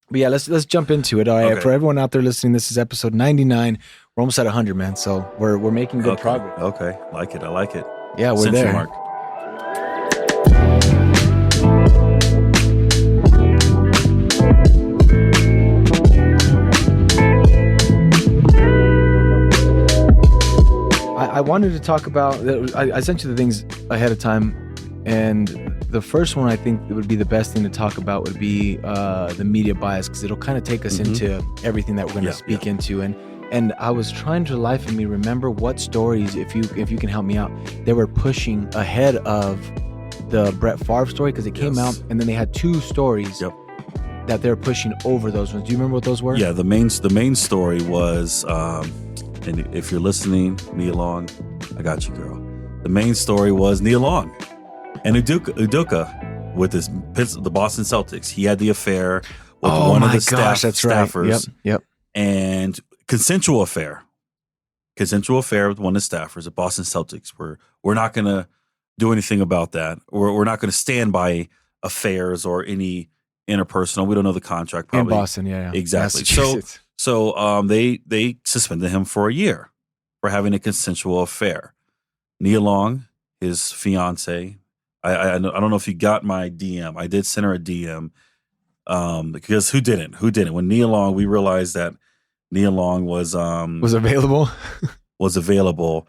But yeah, let's jump into it. All right, Okay. for everyone out there listening, this is episode 99. We're almost at 100, man. So we're making good Okay. progress. Okay. Like it. I like it. Yeah, we're Century there. mark. I wanted to talk about. I sent you the things ahead of time, and the first one I think that would be the best thing to talk about would be the media bias, because it'll kind of take us into everything that we're going to speak into. And I was trying to life of me remember what stories, if you can help me out, they were pushing ahead of the Brett Favre story, because it came out, and then they had two stories that they're pushing over those ones. Do you remember what those were? Yeah, the main story was, and if you're listening, Nia Long, I got you, girl. The main story was Nia Long and Udoka with the Boston Celtics. He had the affair with one of the staffers. Right. Yep. And consensual affair with one of the staffers at Boston Celtics. We're not going to do anything about that. We're not going to stand by affairs or any interpersonal. We don't know the contract. Probably in Boston, yeah. Exactly. So they suspended him for a year for having a consensual affair. Nia Long, his fiance, I don't know if you got my DM. I did send her a DM because who didn't? When Nia Long, we realized that Nia Long was available. was available.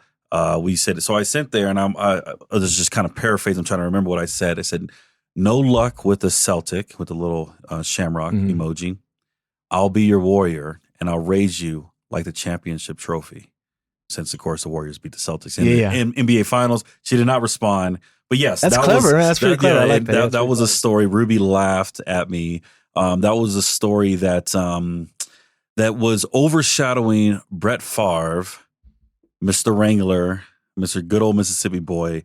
We said so. I sent there, and I was just kind of paraphrasing. I'm trying to remember what I said. I said, "No luck with the Celtic with the little shamrock emoji. I'll be your warrior, and I'll raise you like the championship trophy." Since, of course, the Warriors beat the Celtics in NBA Finals, she did not respond. But yes, that's clever. That's pretty clever. I like that. That was a story. Ruby laughed at me. That was a story that that was overshadowing Brett Favre, Mr. Wrangler, Mr. Good Old Mississippi Boy,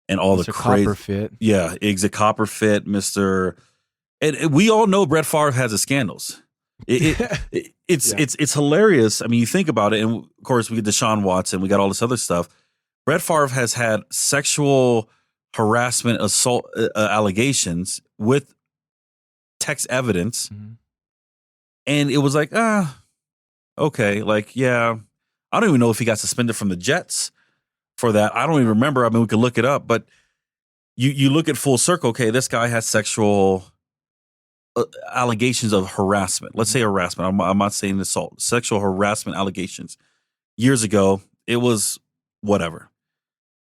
and all Mr. the crazy Copperfit. Yeah, Exit Copperfit, Mr. And we all know Brett Favre has his scandals. It's hilarious. I mean, you think about it, and of course we get Deshaun Watson, we got all this other stuff. Brett Favre has had sexual harassment, assault allegations with text evidence, and it was like, okay, like, yeah, I don't even know if he got suspended from the Jets for that. I don't even remember. I mean, we could look it up, but you look at full circle. Okay, this guy has sexual allegations of harassment. Let's say harassment. I'm not saying assault. Sexual harassment allegations. Years ago, it was whatever.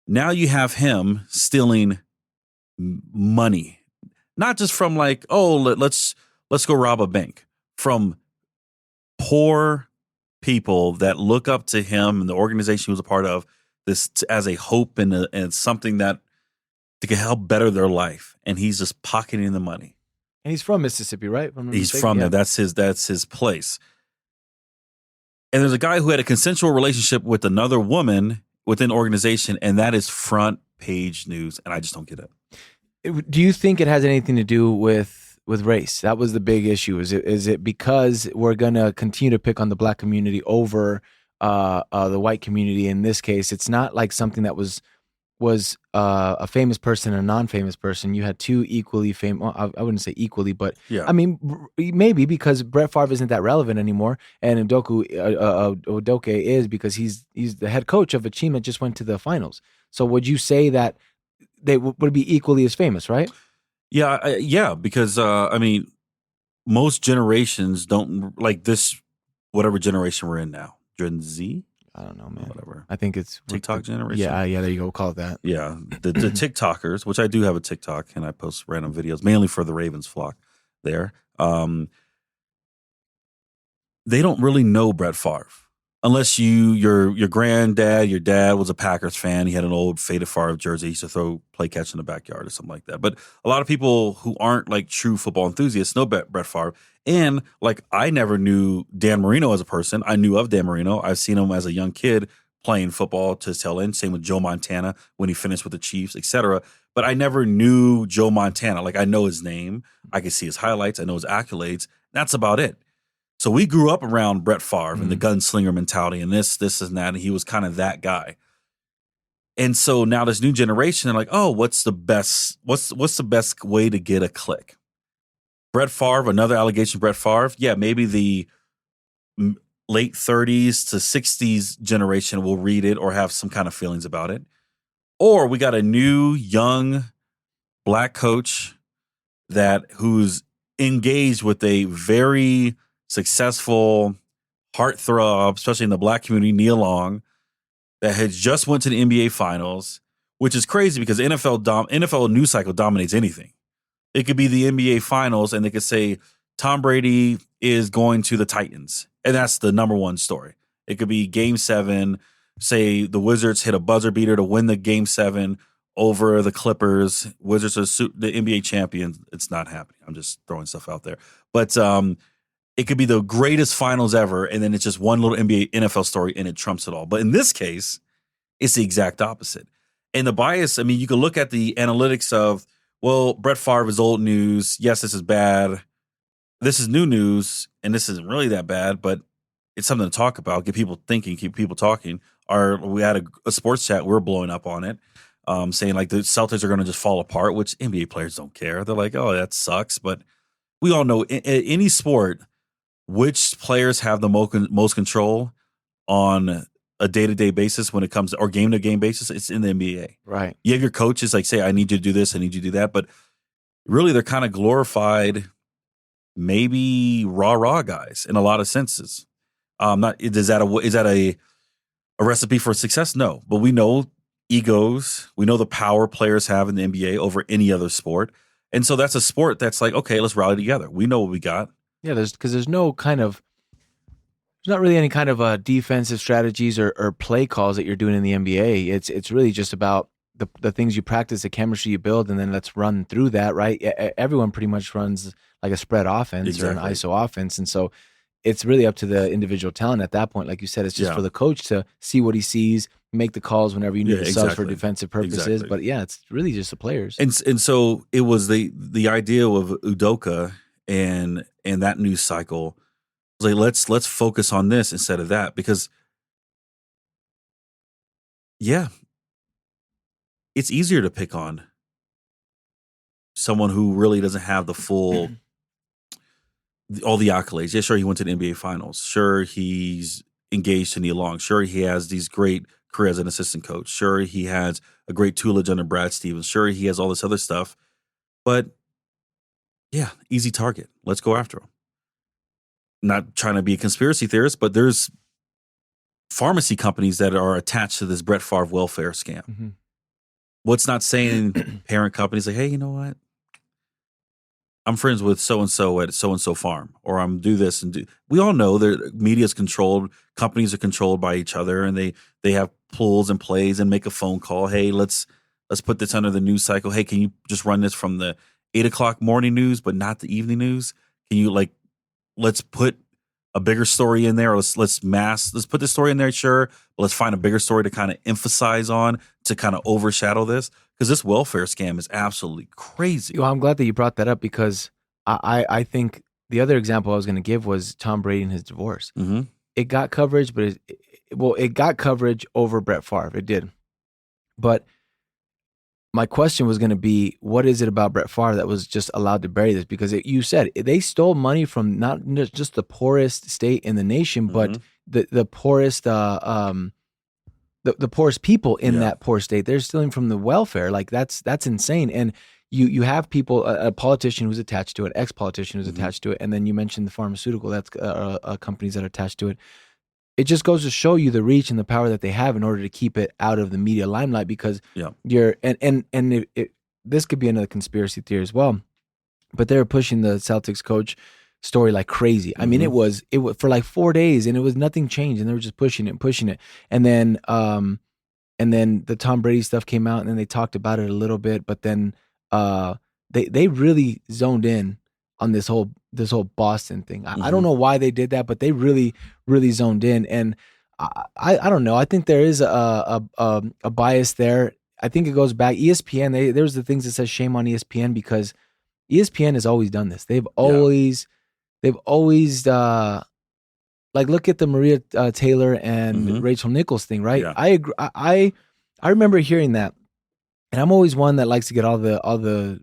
Now you have him stealing money, not just from like, oh, let's go rob a bank, from poor people that look up to him and the organization he was a part of, this as a hope and something that to help better their life, and he's just pocketing the money. And he's from Mississippi, right? He's from there. That's his place. And there's a guy who had a consensual relationship with another woman within the organization, and that is front page news, and I just don't get it. Do you think it has anything to do with race? That was the big issue. Is it because we're going to continue to pick on the black community over the white community? In this case, it's not like something that was a famous person and a non-famous person. You had two equally famous. Well, I wouldn't say equally, but yeah. I mean, maybe because Brett Favre isn't that relevant anymore, and Udoka is, because he's the head coach of a team that just went to the finals. So would you say that they would be equally as famous, right? Yeah, because I mean, most generations don't like this. Whatever generation we're in now, Gen Z. I don't know, man. Whatever. I think it's TikTok generation. Yeah, there you go. We'll call it that. Yeah, the TikTokers, which I do have a TikTok, and I post random videos mainly for the Ravens flock. There, they don't really know Brett Favre unless your granddad, your dad was a Packers fan. He had an old faded Favre jersey. He used to play catch in the backyard or something like that. But a lot of people who aren't like true football enthusiasts know Brett Favre. And like, I never knew Dan Marino as a person. I knew of Dan Marino. I've seen him as a young kid playing football to his tail end. Same with Joe Montana when he finished with the Chiefs, etc. But I never knew Joe Montana. Like, I know his name. I can see his highlights. I know his accolades. That's about it. So we grew up around Brett Favre and the gunslinger mentality and this and that. And he was kind of that guy. And so now this new generation, they're like, oh, what's the best way to get a click? Brett Favre, another allegation, Brett Favre. Yeah, maybe the late 30s to 60s generation will read it or have some kind of feelings about it. Or we got a new, young black coach who's engaged with a very successful heartthrob, especially in the black community, Nia Long, that had just went to the NBA Finals, which is crazy because NFL news cycle dominates anything. It could be the NBA Finals, and they could say Tom Brady is going to the Titans, and that's the number one story. It could be Game 7, say the Wizards hit a buzzer beater to win the Game 7 over the Clippers. Wizards are the NBA champions. It's not happening. I'm just throwing stuff out there. But it could be the greatest finals ever, and then it's just one little NFL story, and it trumps it all. But in this case, it's the exact opposite. And the bias, I mean, you can look at the analytics of, well, Brett Favre is old news. Yes, this is bad. This is new news, and this isn't really that bad, but it's something to talk about, get people thinking, keep people talking. We had a sports chat, we're blowing up on it, saying like the Celtics are going to just fall apart, which NBA players don't care. They're like, oh, that sucks. But we all know in any sport, which players have the most control on a day-to-day basis when it comes to, or game-to-game basis, it's in the NBA. Right. You have your coaches like say, I need you to do this, I need you to do that. But really, they're kind of glorified, maybe rah-rah guys in a lot of senses. Is that a recipe for success? No. But we know egos. We know the power players have in the NBA over any other sport. And so that's a sport that's like, okay, let's rally together. We know what we got. Yeah, there's not really any kind of defensive strategies or play calls that you're doing in the NBA. It's really just about the things you practice, the chemistry you build, and then let's run through that, right? Everyone pretty much runs like a spread offense or an ISO offense. And so it's really up to the individual talent at that point. Like you said, it's just for the coach to see what he sees, make the calls whenever you need the subs for defensive purposes. Exactly. But yeah, it's really just the players. And so it was the idea of Udoka and that news cycle was like, let's focus on this instead of that, because it's easier to pick on someone who really doesn't have the full all the accolades. Yeah, sure, he went to the NBA Finals. Sure, he's engaged to Nia Long. Sure, he has these great career as an assistant coach. Sure, he has a great tutelage under Brad Stevens. Sure, he has all this other stuff. But yeah, easy target. Let's go after him. Not trying to be a conspiracy theorist, but there's pharmacy companies that are attached to this Brett Favre welfare scam. Mm-hmm. What's not saying parent companies like, hey, you know what? I'm friends with so-and-so at so-and-so farm, or I'm do this and do. We all know that media is controlled. Companies are controlled by each other, and they have pulls and plays and make a phone call. Hey, let's put this under the news cycle. Hey, can you just run this from the 8:00 morning news, but not the evening news? Can you let's put a bigger story in there. Or let's put this story in there, sure. But let's find a bigger story to kind of emphasize on to kind of overshadow this. Because this welfare scam is absolutely crazy. Well, I'm glad that you brought that up, because I think the other example I was going to give was Tom Brady and his divorce. Mm-hmm. It got coverage, but it got coverage over Brett Favre. It did. But my question was going to be, what is it about Brett Favre that was just allowed to bury this? Because you said they stole money from not just the poorest state in the nation, but the poorest the poorest people in that poor state. They're stealing from the welfare. Like that's insane. And you have people, a politician who's attached to it, ex-politician who's attached to it, and then you mentioned the pharmaceutical, that's companies that are attached to it. It just goes to show you the reach and the power that they have in order to keep it out of the media limelight, because this could be another conspiracy theory as well, but they're pushing the Celtics coach story like crazy. I mean, it was for like 4 days, and it was nothing changed, and they were just pushing it. And then the Tom Brady stuff came out, and then they talked about it a little bit, but then they really zoned in on this whole Boston thing. I don't know why they did that, but they really, really zoned in. And I don't know. I think there is a bias there. I think it goes back. ESPN, there's the things that says shame on ESPN, because ESPN has always done this. They've always like, look at the Maria Taylor and Rachel Nichols thing, right? Yeah. I agree. I remember hearing that, and I'm always one that likes to get all the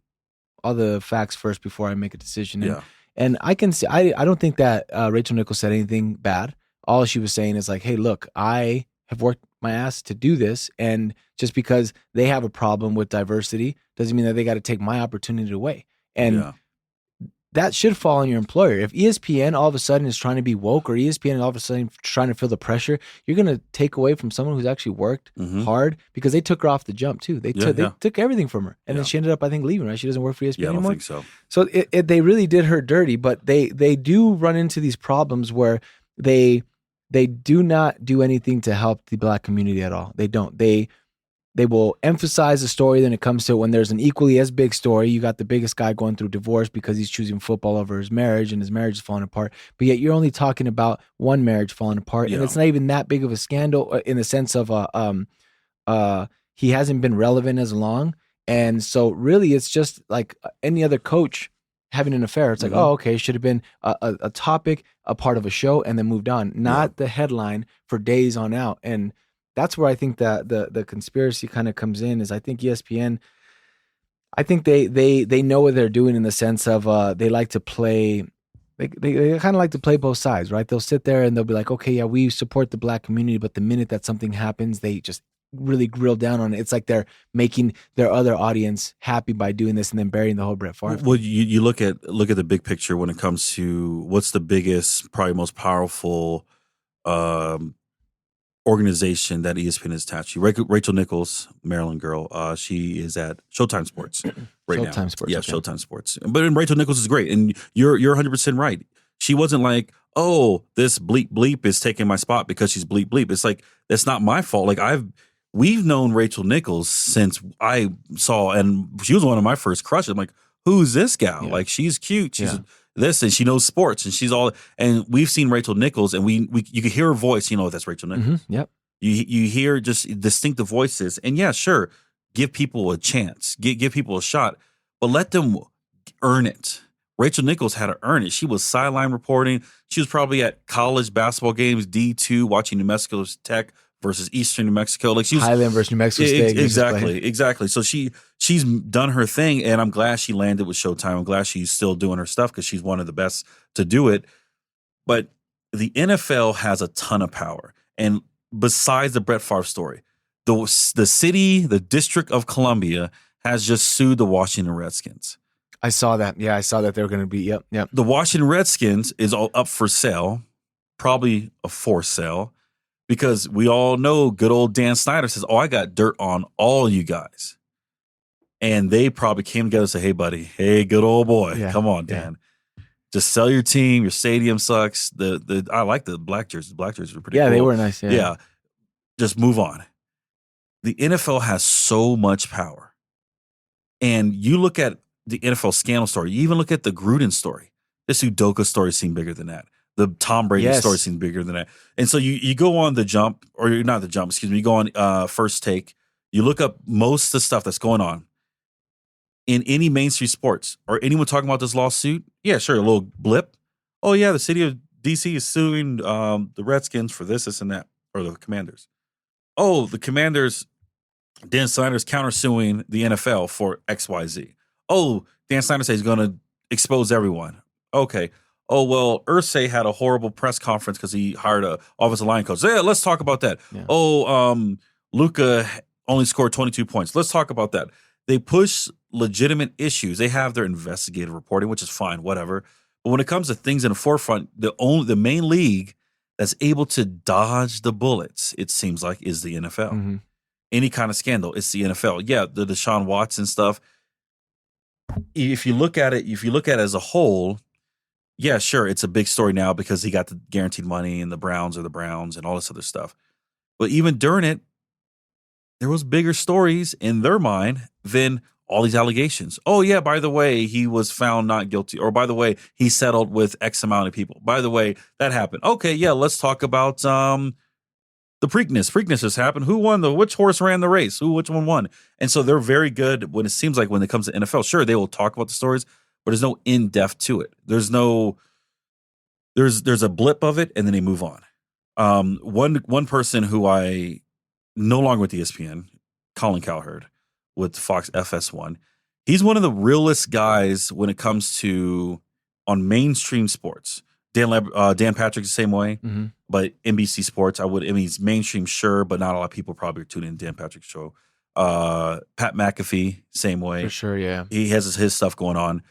all the facts first before I make a decision. Yeah. And I can see, I don't think that Rachel Nichols said anything bad. All she was saying is like, hey, look, I have worked my ass to do this. And just because they have a problem with diversity doesn't mean that they got to take my opportunity away. And that should fall on your employer. If ESPN all of a sudden is trying to be woke, or ESPN all of a sudden trying to feel the pressure, you're going to take away from someone who's actually worked hard, because they took her off the jump too. They took everything from her, and then she ended up, I think, leaving. Right? She doesn't work for ESPN anymore. I don't think so. So they really did her dirty, but they do run into these problems where they do not do anything to help the Black community at all. They don't. They will emphasize the story when it comes to when there's an equally as big story. You got the biggest guy going through divorce because he's choosing football over his marriage, and his marriage is falling apart. But yet you're only talking about one marriage falling apart, and it's not even that big of a scandal in the sense of he hasn't been relevant as long. And so really it's just like any other coach having an affair. It's like, oh, okay, it should have been a topic, a part of a show, and then moved on, not the headline for days on out. And that's where I think that the conspiracy kind of comes in. Is I think ESPN, I think they know what they're doing in the sense of they like to play. They kind of like to play both sides, right? They'll sit there and they'll be like, okay, yeah, we support the Black community, but the minute that something happens, they just really grill down on it. It's like they're making their other audience happy by doing this, and then burying the whole Brett Favre. Well, you look at the big picture when it comes to what's the biggest, probably most powerful organization that ESPN is attached to. Rachel Nichols, Maryland girl, she is at Showtime Sports right now. Showtime Sports. Yeah, okay. Showtime Sports. But Rachel Nichols is great, and you're 100% right. She wasn't like, oh, this bleep bleep is taking my spot because she's bleep bleep. It's like, that's not my fault. Like we've known Rachel Nichols since I saw, and she was one of my first crushes. I'm like, who's this gal? Yeah. Like, she's cute. She's this, and she knows sports, and she's all. And we've seen Rachel Nichols, and you can hear her voice. You know, that's Rachel Nichols. Yep. You hear just distinctive voices, and yeah, sure, give people a chance, give people a shot, but let them earn it. Rachel Nichols had to earn it. She was sideline reporting. She was probably at college basketball games, D2, watching New Mexico Tech versus Eastern New Mexico. Like, she was Highland versus New Mexico State. Exactly. So she's done her thing, and I'm glad she landed with Showtime. I'm glad she's still doing her stuff because she's one of the best to do it. But the NFL has a ton of power, and besides the Brett Favre story, the city, the District of Columbia, has just sued the Washington Redskins. I saw that. Yeah, I saw that they were going to be. Yep. The Washington Redskins is all up for sale, probably a forced sale, because we all know good old Dan Snyder says, oh, I got dirt on all you guys. And they probably came together and said, hey, buddy, hey, good old boy, come on, Dan. Just sell your team. Your stadium sucks. I like the black jerseys. The black jerseys were pretty cool. Yeah, they were nice. Yeah. Just move on. The NFL has so much power. And you look at the NFL scandal story. You even look at the Gruden story. This Udoka story seemed bigger than that. The Tom Brady story seemed bigger than that. And so you go on the jump, or not the jump, excuse me, you go on First Take. You look up most of the stuff that's going on in any mainstream sports, or anyone talking about this lawsuit. Yeah, sure, a little blip. Oh, yeah, the city of D.C. is suing the Redskins for this, and that, or the Commanders. Oh, the Commanders, Dan Snyder's countersuing the NFL for XYZ. Oh, Dan Snyder says he's going to expose everyone. Okay. Oh, well, Irsay had a horrible press conference because he hired a offensive line coach. Yeah, let's talk about that. Yeah. Oh, Luka only scored 22 points. Let's talk about that. They push legitimate issues. They have their investigative reporting, which is fine, whatever. But when it comes to things in the forefront, the main league that's able to dodge the bullets, it seems like, is the NFL. Mm-hmm. Any kind of scandal, it's the NFL. Yeah, the Deshaun Watson stuff. If you look at it as a whole, yeah, sure, it's a big story now because he got the guaranteed money, and the Browns are the Browns and all this other stuff. But even during it, there was bigger stories in their mind than all these allegations. Oh, yeah, by the way, he was found not guilty. Or by the way, he settled with X amount of people. By the way, that happened. Okay, yeah, let's talk about the Preakness. Preakness has happened. Who won? Which horse ran the race? Which one won? And so they're very good when it seems like when it comes to NFL. Sure, they will talk about the stories, but there's no in-depth to it. There's a blip of it, and then they move on. One person who I no longer with ESPN, Colin Cowherd with Fox FS1, He's one of the realest guys when it comes to on mainstream sports. Dan Patrick's the same way, but NBC Sports, he's mainstream, sure, but not a lot of people probably are tuning in to Dan Patrick's show. Pat McAfee, same way. For sure, yeah. He has his stuff going on,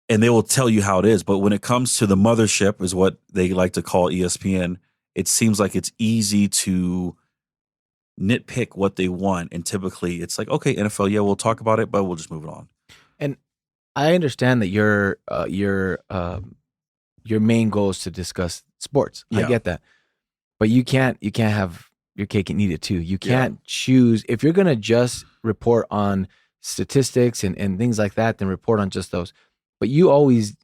and they will tell you how it is. But when it comes to the mothership, is what they like to call ESPN, it seems like it's easy to nitpick what they want, and typically it's like, okay, NFL, yeah, we'll talk about it, but we'll just move it on. And I understand that your main goal is to discuss sports. Yeah. I get that, but you can't have your cake and eat it too. You can't choose if you're gonna just report on statistics and things like that. Then report on just those. But you always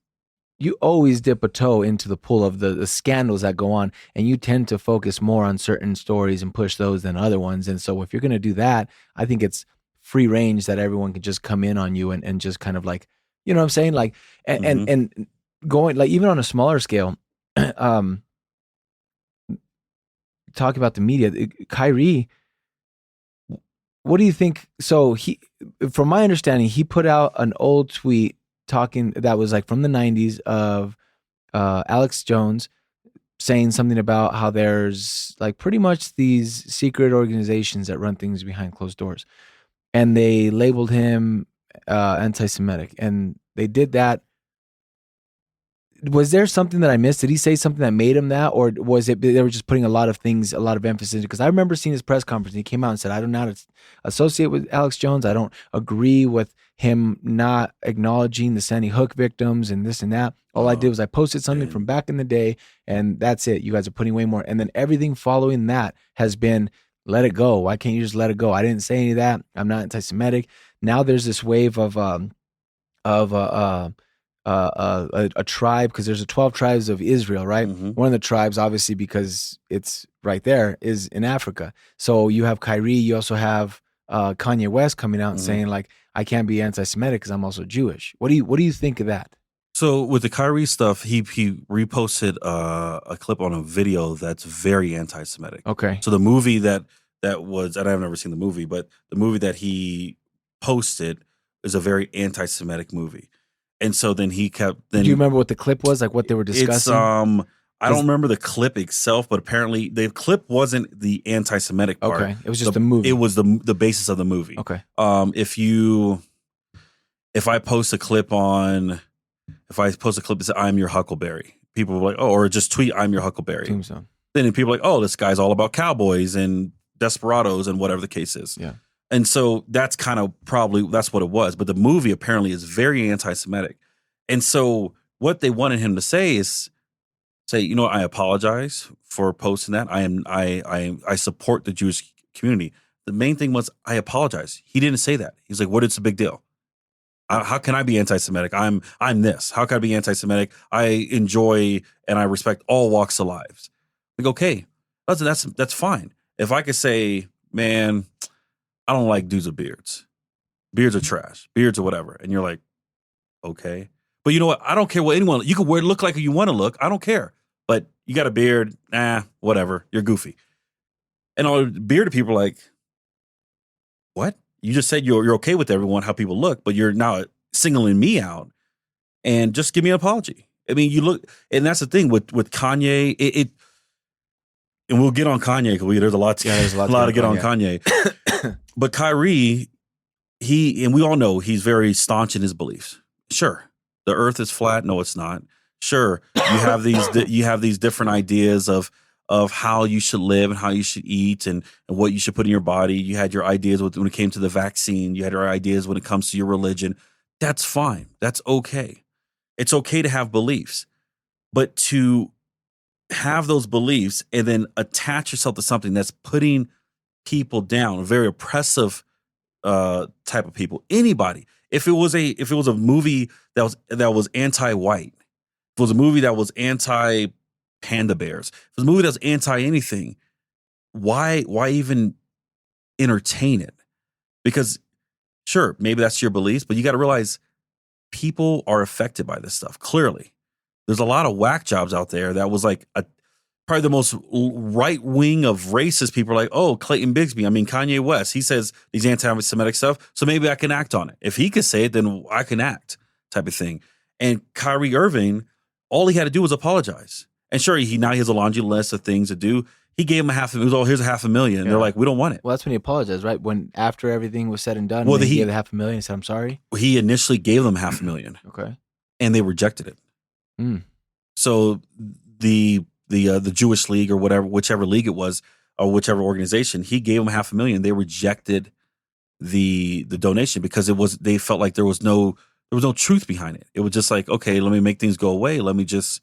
dip a toe into the pool of the scandals that go on, and you tend to focus more on certain stories and push those than other ones. And so if you're gonna do that, I think it's free range that everyone can just come in on you and just kind of like, you know what I'm saying? Like, and going like even on a smaller scale, talk about the media. Kyrie, what do you think? So from my understanding, he put out an old tweet talking that was like from the 90s of Alex Jones saying something about how there's like pretty much these secret organizations that run things behind closed doors. And they labeled him anti-Semitic, and they did that. Was there something that I missed? Did he say something that made him that, or was it they were just putting a lot of emphasis? Because I remember seeing his press conference. And he came out and said, "I do not associate with Alex Jones. I don't agree with him not acknowledging the Sandy Hook victims and this and that. All I did was I posted something from back in the day, and that's it. You guys are putting way more." And then everything following that has been, let it go. Why can't you just let it go? I didn't say any of that. I'm not anti-Semitic. Now there's this wave of a tribe, because there's 12 tribes of Israel, right? One of the tribes, obviously, because it's right there, is in Africa. So you have Kyrie. You also have Kanye West coming out and saying like, I can't be anti-Semitic because I'm also Jewish. What do you think of that? So with the Kyrie stuff, he reposted a clip on a video that's very anti-Semitic. Okay. So the movie that was, and I've never seen the movie, but the movie that he posted is a very anti-Semitic movie. And so then he kept. Then, do you remember what the clip was? Like what they were discussing? I don't remember the clip itself, but apparently the clip wasn't the anti-Semitic part. Okay, it was just the movie. It was the basis of the movie. Okay. If I post a clip that says "I'm your Huckleberry," people were like, "Oh," or just tweet "I'm your Huckleberry." Tombstone. Then people are like, "Oh, this guy's all about cowboys and desperados and whatever the case is." Yeah. And so that's kind of that's what it was. But the movie apparently is very anti-Semitic. And so what they wanted him to say is say, you know, I apologize for posting that. I support the Jewish community. The main thing was I apologize. He didn't say that. He's like, what is the big deal? How can I be anti-Semitic? I'm this. How can I be anti-Semitic? I enjoy and I respect all walks of lives. Like, okay, that's fine. If I could say, man, I don't like dudes with beards. Beards are trash. Beards or whatever. And you're like, okay. But you know what? I don't care what anyone, you can look like you want to look. I don't care. But you got a beard, whatever. You're goofy. And all bearded people are like, what? You just said you're okay with everyone, how people look, but you're now singling me out. And just give me an apology. I mean, you look, and that's the thing with Kanye, and we'll get on Kanye because there's a lot to get on Kanye. But Kyrie, and we all know he's very staunch in his beliefs. Sure, the earth is flat. No, it's not. Sure, you have these different ideas of how you should live and how you should eat and what you should put in your body. You had your ideas when it came to the vaccine. You had your ideas when it comes to your religion. That's fine. That's okay. It's okay to have beliefs, but to have those beliefs and then attach yourself to something that's putting people down, a very oppressive type of people. Anybody. If it was a movie that was anti-white, if it was a movie that was anti-panda bears, if it was a movie that was anti-anything, why even entertain it? Because sure, maybe that's your beliefs, but you got to realize people are affected by this stuff. Clearly, there's a lot of whack jobs out there that was like probably the most right wing of racist people are like, oh, Clayton Bigsby. I mean, Kanye West, he says these anti-Semitic stuff, so maybe I can act on it. If he could say it, then I can act, type of thing. And Kyrie Irving, all he had to do was apologize. And sure, now he has a laundry list of things to do. He gave him here's $500,000. Yeah. They're like, we don't want it. Well, that's when he apologized, right? When after everything was said and done, Well, he gave the $500,000 and said, "I'm sorry." He initially gave them $500,000. Okay. And they rejected it. Mm. So the Jewish League or whichever league it was, or whichever organization, he gave them $500,000. They rejected the donation because they felt like there was no truth behind it. It was just like, okay, let me make things go away. Let me just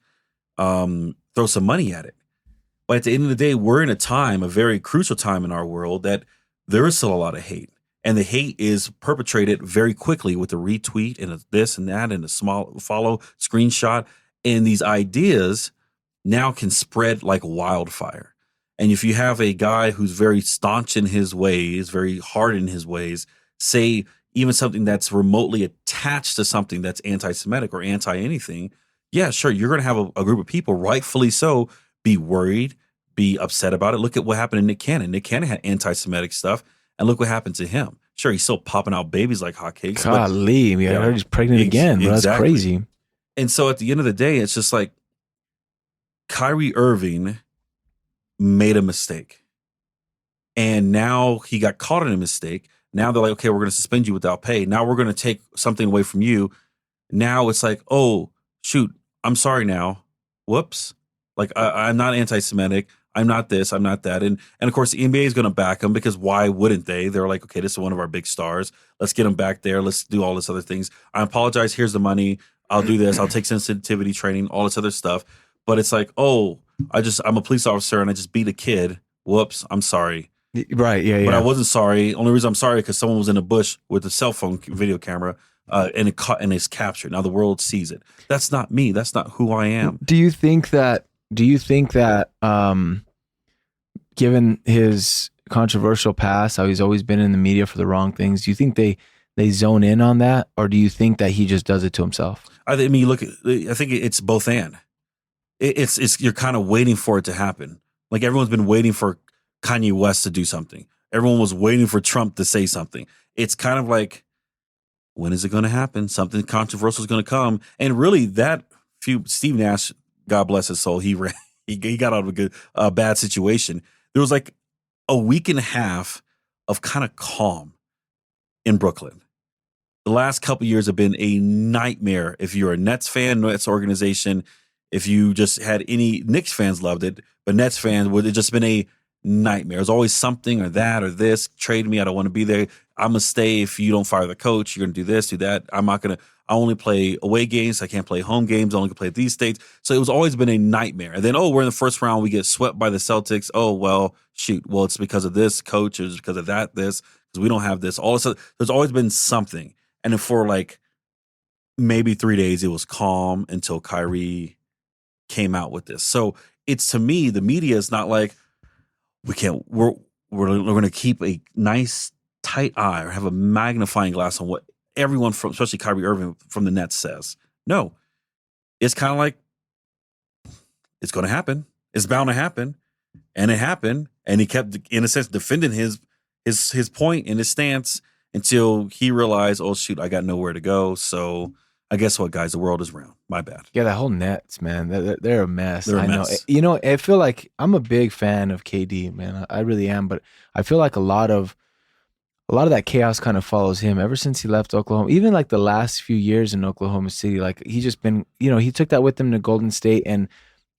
throw some money at it. But at the end of the day, we're in a very crucial time in our world that there is still a lot of hate. And the hate is perpetrated very quickly with a retweet and a this and that and a small follow screenshot. And these ideas now can spread like wildfire. And if you have a guy who's very staunch in his ways, very hard in his ways, say even something that's remotely attached to something that's anti-Semitic or anti-anything, yeah, sure, you're going to have a group of people, rightfully so, be worried, be upset about it. Look at what happened to Nick Cannon. Nick Cannon had anti-Semitic stuff, and look what happened to him. Sure, he's still popping out babies like hotcakes. Golly, I heard he's pregnant again. Bro. That's crazy. And so at the end of the day, it's just like Kyrie Irving made a mistake. And now he got caught in a mistake. Now they're like, okay, we're going to suspend you without pay. Now we're going to take something away from you. Now it's like, oh, shoot, I'm sorry now. Whoops. Like, I'm not anti-Semitic. I'm not this. I'm not that. And of course, the NBA is going to back him because why wouldn't they? They're like, okay, this is one of our big stars. Let's get him back there. Let's do all this other things. I apologize. Here's the money. I'll do this. I'll take sensitivity training, all this other stuff. But it's like, oh, I'm a police officer and I just beat a kid. Whoops. I'm sorry. Right. Yeah. But I wasn't sorry. Only reason I'm sorry because someone was in a bush with a cell phone video camera and it's captured. Now the world sees it. That's not me. That's not who I am. Do you think that given his controversial past, how he's always been in the media for the wrong things, do you think they zone in on that, or do you think that he just does it to himself? I think it's both and. It's you're kind of waiting for it to happen. Like everyone's been waiting for Kanye West to do something. Everyone was waiting for Trump to say something. It's kind of like, when is it going to happen? Something controversial is going to come. And really, Steve Nash, God bless his soul, he got out of a bad situation. There was like a week and a half of kind of calm in Brooklyn. The last couple of years have been a nightmare. If you're a Nets fan, Nets organization, if you just had any Knicks fans loved it, but Nets fans would have just been a nightmare. There's always something or that or this. Trade me. I don't want to be there. I'm gonna stay if you don't fire the coach. You're gonna do this, do that. I only play away games. I can't play home games. I only can play at these states. So it was always been a nightmare. And then, we're in the first round. We get swept by the Celtics. Oh, well, shoot. Well, it's because of this coach. It's because of this, because we don't have this. All this. There's always been something. And then for like maybe 3 days, it was calm until Kyrie came out with this. So it's, to me, the media is not like, we're going to keep a nice tight eye or have a magnifying glass on what everyone from, especially Kyrie Irving from the Nets, says. No, it's kind of like, it's going to happen. It's bound to happen. And it happened. And he kept, in a sense, defending his point and his stance until he realized, oh, shoot, I got nowhere to go. So I guess what, guys, the world is round. My bad. Yeah, that whole Nets, man, they're a mess. They're a mess. Know. I feel like I'm a big fan of KD, man. I really am. But I feel like a lot of that chaos kind of follows him ever since he left Oklahoma. Even like the last few years in Oklahoma City, like he's just been, he took that with him to Golden State, and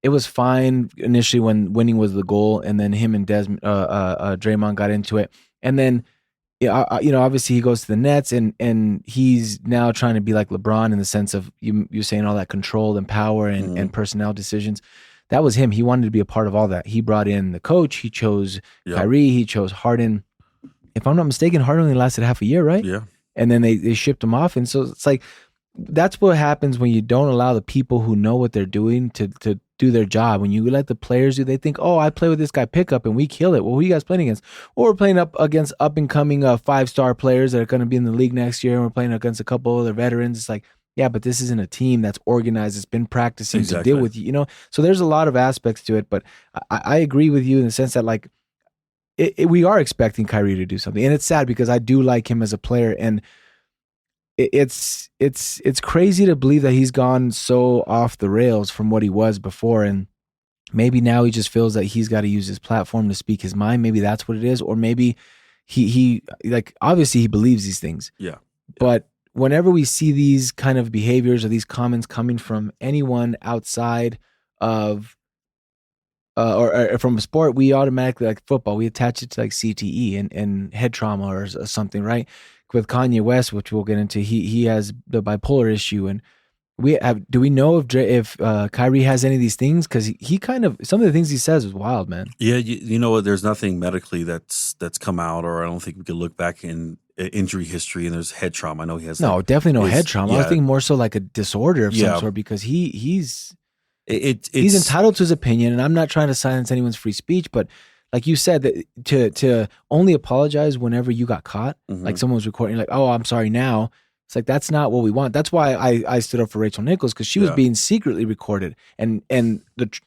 it was fine initially when winning was the goal, and then him and Draymond got into it, and then obviously he goes to the Nets, and he's now trying to be like LeBron in the sense of you're saying all that control and power and personnel decisions. That was him. He wanted to be a part of all that. He brought in the coach. He chose Kyrie. He chose Harden. If I'm not mistaken, Harden only lasted half a year, right? Yeah. And then they shipped him off. And so it's like, that's what happens when you don't allow the people who know what they're doing to do their job. When you let the players do, they think, oh, I play with this guy pickup and we kill it. Well, who are you guys playing against? Or we're playing up against up and coming 5-star players that are going to be in the league next year. And we're playing against a couple other veterans. It's like, yeah, but this isn't a team that's organized, it's been practicing to Exactly. deal with you, So there's a lot of aspects to it, but I agree with you in the sense that like we are expecting Kyrie to do something, and it's sad because I do like him as a player, and it's crazy to believe that he's gone so off the rails from what he was before, and maybe now he just feels that he's got to use his platform to speak his mind. Maybe that's what it is, or maybe he like obviously he believes these things. Yeah. But whenever we see these kind of behaviors or these comments coming from anyone outside of or from a sport, we automatically, like football, we attach it to like CTE and head trauma or something, right? With Kanye West, which we'll get into, he has the bipolar issue, and do we know if Kyrie has any of these things? Because he kind of, some of the things he says is wild, man. Yeah, you know what? There's nothing medically that's come out, or I don't think we could look back in injury history and there's head trauma. I know he has. No, definitely no head trauma. I was thinking more so like a disorder of some sort, because he's entitled to his opinion, and I'm not trying to silence anyone's free speech, but like you said, that to only apologize whenever you got caught, like someone was recording, like, oh, I'm sorry now. It's like, that's not what we want. That's why I stood up for Rachel Nichols, because she was being secretly recorded, and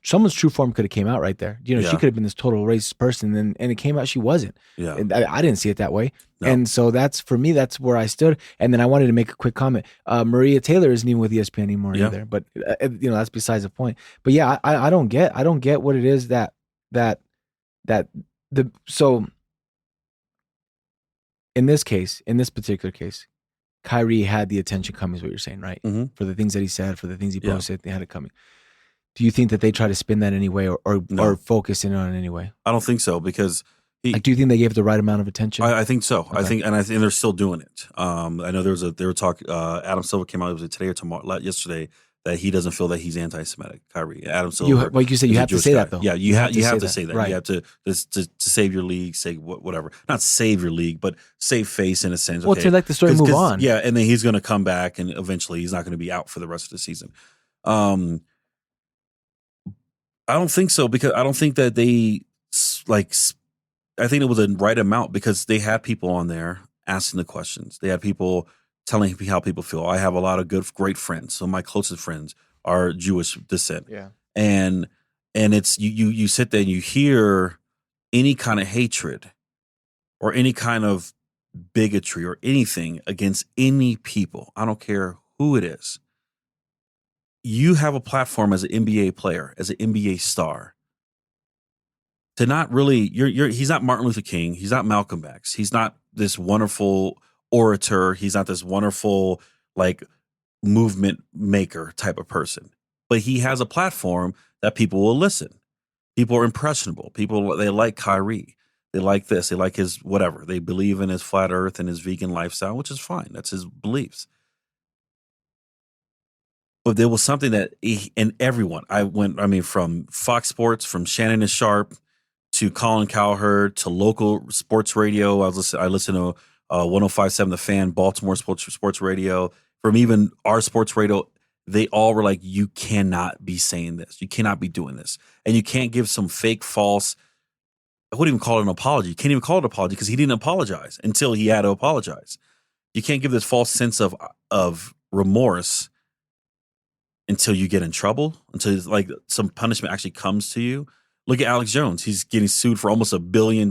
someone's true form could have came out right there. She could have been this total racist person, and it came out she wasn't. Yeah, and I didn't see it that way. No. And so that's, for me, that's where I stood. And then I wanted to make a quick comment. Maria Taylor isn't even with ESPN anymore either. But that's besides the point. But yeah, I don't get what it is so in this particular case, Kyrie had the attention coming, is what you're saying, right? Mm-hmm. For the things that he said, for the things he posted, they had it coming. Do you think that they try to spin that anyway, or focus in on it anyway? I don't think so, because do you think they gave it the right amount of attention? I think so. Okay. I think they're still doing it. I know they were talking. Adam Silver came out, it was today or yesterday, that he doesn't feel that he's anti-Semitic. Kyrie, Adam Silver, like you said, you have to say that though. Yeah, you have to say that. Right. You have to save your league, say whatever. Not save your league, but save face in a sense. Well, to let the story move on. Yeah, and then he's going to come back, and eventually he's not going to be out for the rest of the season. I don't think so, because I don't think that they like. I think it was a right amount, because they had people on there asking the questions. They had people telling me how people feel. I have a lot of great friends. So my closest friends are Jewish descent. Yeah. And it's you sit there and you hear any kind of hatred or any kind of bigotry or anything against any people. I don't care who it is. You have a platform as an NBA player, as an NBA star, to not really, he's not Martin Luther King. He's not Malcolm X. He's not this wonderful orator. He's not this wonderful, like, movement maker type of person. But he has a platform that people will listen. People are impressionable. People, they like Kyrie. They like this. They like his whatever. They believe in his flat earth and his vegan lifestyle, which is fine. That's his beliefs. But there was something that everyone, from Fox Sports, from Shannon and Sharp, to Colin Cowherd, to local sports radio. I listen to 105.7 The Fan, Baltimore sports radio, from even our sports radio. They all were like, you cannot be saying this. You cannot be doing this. And you can't give some fake, false, I wouldn't even call it an apology. You can't even call it an apology, because he didn't apologize until he had to apologize. You can't give this false sense of remorse until you get in trouble, until like some punishment actually comes to you. Look at Alex Jones. He's getting sued for almost $1 billion.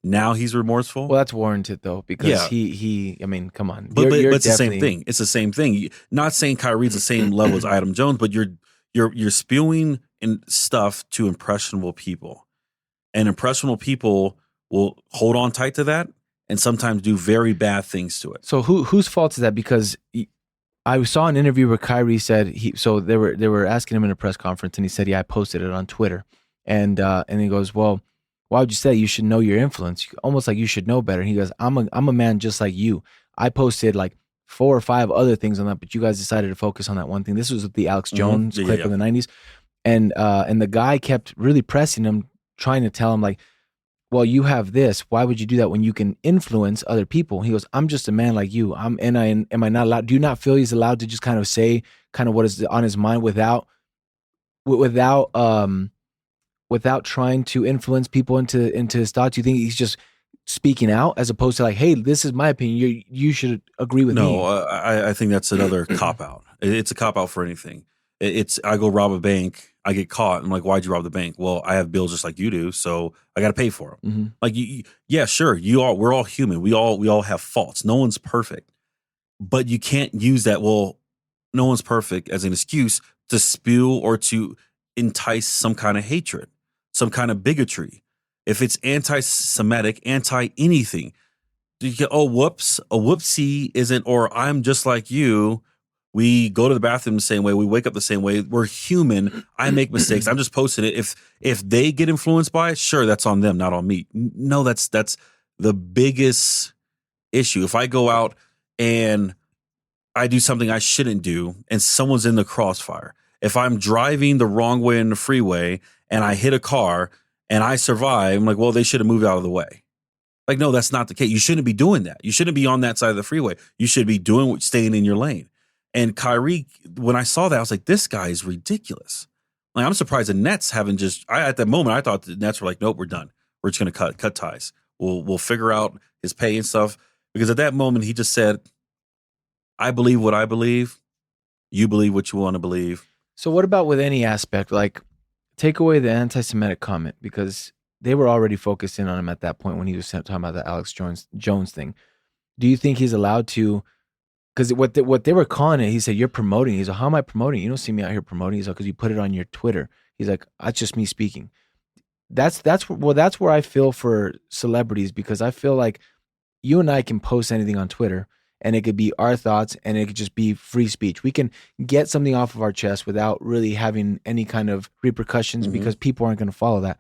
Now he's remorseful. Well, that's warranted though, because he. I mean, come on. But it's the same thing. It's the same thing. Not saying Kyrie's the same level as Adam Jones, but you're spewing in stuff to impressionable people, and impressionable people will hold on tight to that and sometimes do very bad things to it. So whose fault is that? Because I saw an interview where Kyrie said so they were asking him in a press conference, and he said, "Yeah, I posted it on Twitter." And he goes, "Well, why would you say that? You should know your influence, almost like you should know better." And he goes, I'm a man just like you. I posted like 4 or 5 other things on that, but you guys decided to focus on that one thing." This was the Alex Jones clip in the 90s. And the guy kept really pressing him, trying to tell him like, "Well, you have this. Why would you do that when you can influence other people?" He goes, "I'm just a man like you. Am I not allowed? Do you not feel he's allowed to just kind of say kind of what is on his mind without trying to influence people into his thoughts? You think he's just speaking out as opposed to like, hey, this is my opinion. You should agree with me? No, I think that's another cop out. It's a cop out for anything. It's I go rob a bank, I get caught. I'm like, why'd you rob the bank? Well, I have bills just like you do, so I got to pay for them. Mm-hmm. Like, yeah, sure, we're all human. We all have faults. No one's perfect, but you can't use that. Well, no one's perfect as an excuse to spew or to entice some kind of hatred, some kind of bigotry. If it's anti-Semitic, anti anything, you get, oh, whoops, a whoopsie isn't, or I'm just like you. We go to the bathroom the same way. We wake up the same way. We're human. I make mistakes. I'm just posting it. If they get influenced by it, sure, that's on them, not on me. No, that's the biggest issue. If I go out and I do something I shouldn't do and someone's in the crossfire, if I'm driving the wrong way in the freeway and I hit a car and I survive, I'm like, well, they should have moved out of the way. Like, no, that's not the case. You shouldn't be doing that. You shouldn't be on that side of the freeway. You should be staying in your lane. And Kyrie, when I saw that, I was like, this guy is ridiculous. Like, I'm surprised the Nets haven't at that moment, I thought the Nets were like, nope, we're done. We're just going to cut ties. We'll figure out his pay and stuff. Because at that moment, he just said, I believe what I believe. You believe what you want to believe. So what about with any aspect? Like, take away the anti-Semitic comment, because they were already focused in on him at that point when he was talking about the Alex Jones thing. Do you think he's allowed to? Because what they were calling it, he said, you're promoting. He's like, how am I promoting? You don't see me out here promoting. He's like, because you put it on your Twitter. He's like, that's just me speaking. That's where I feel for celebrities, because I feel like you and I can post anything on Twitter and it could be our thoughts and it could just be free speech. We can get something off of our chest without really having any kind of repercussions because people aren't going to follow that.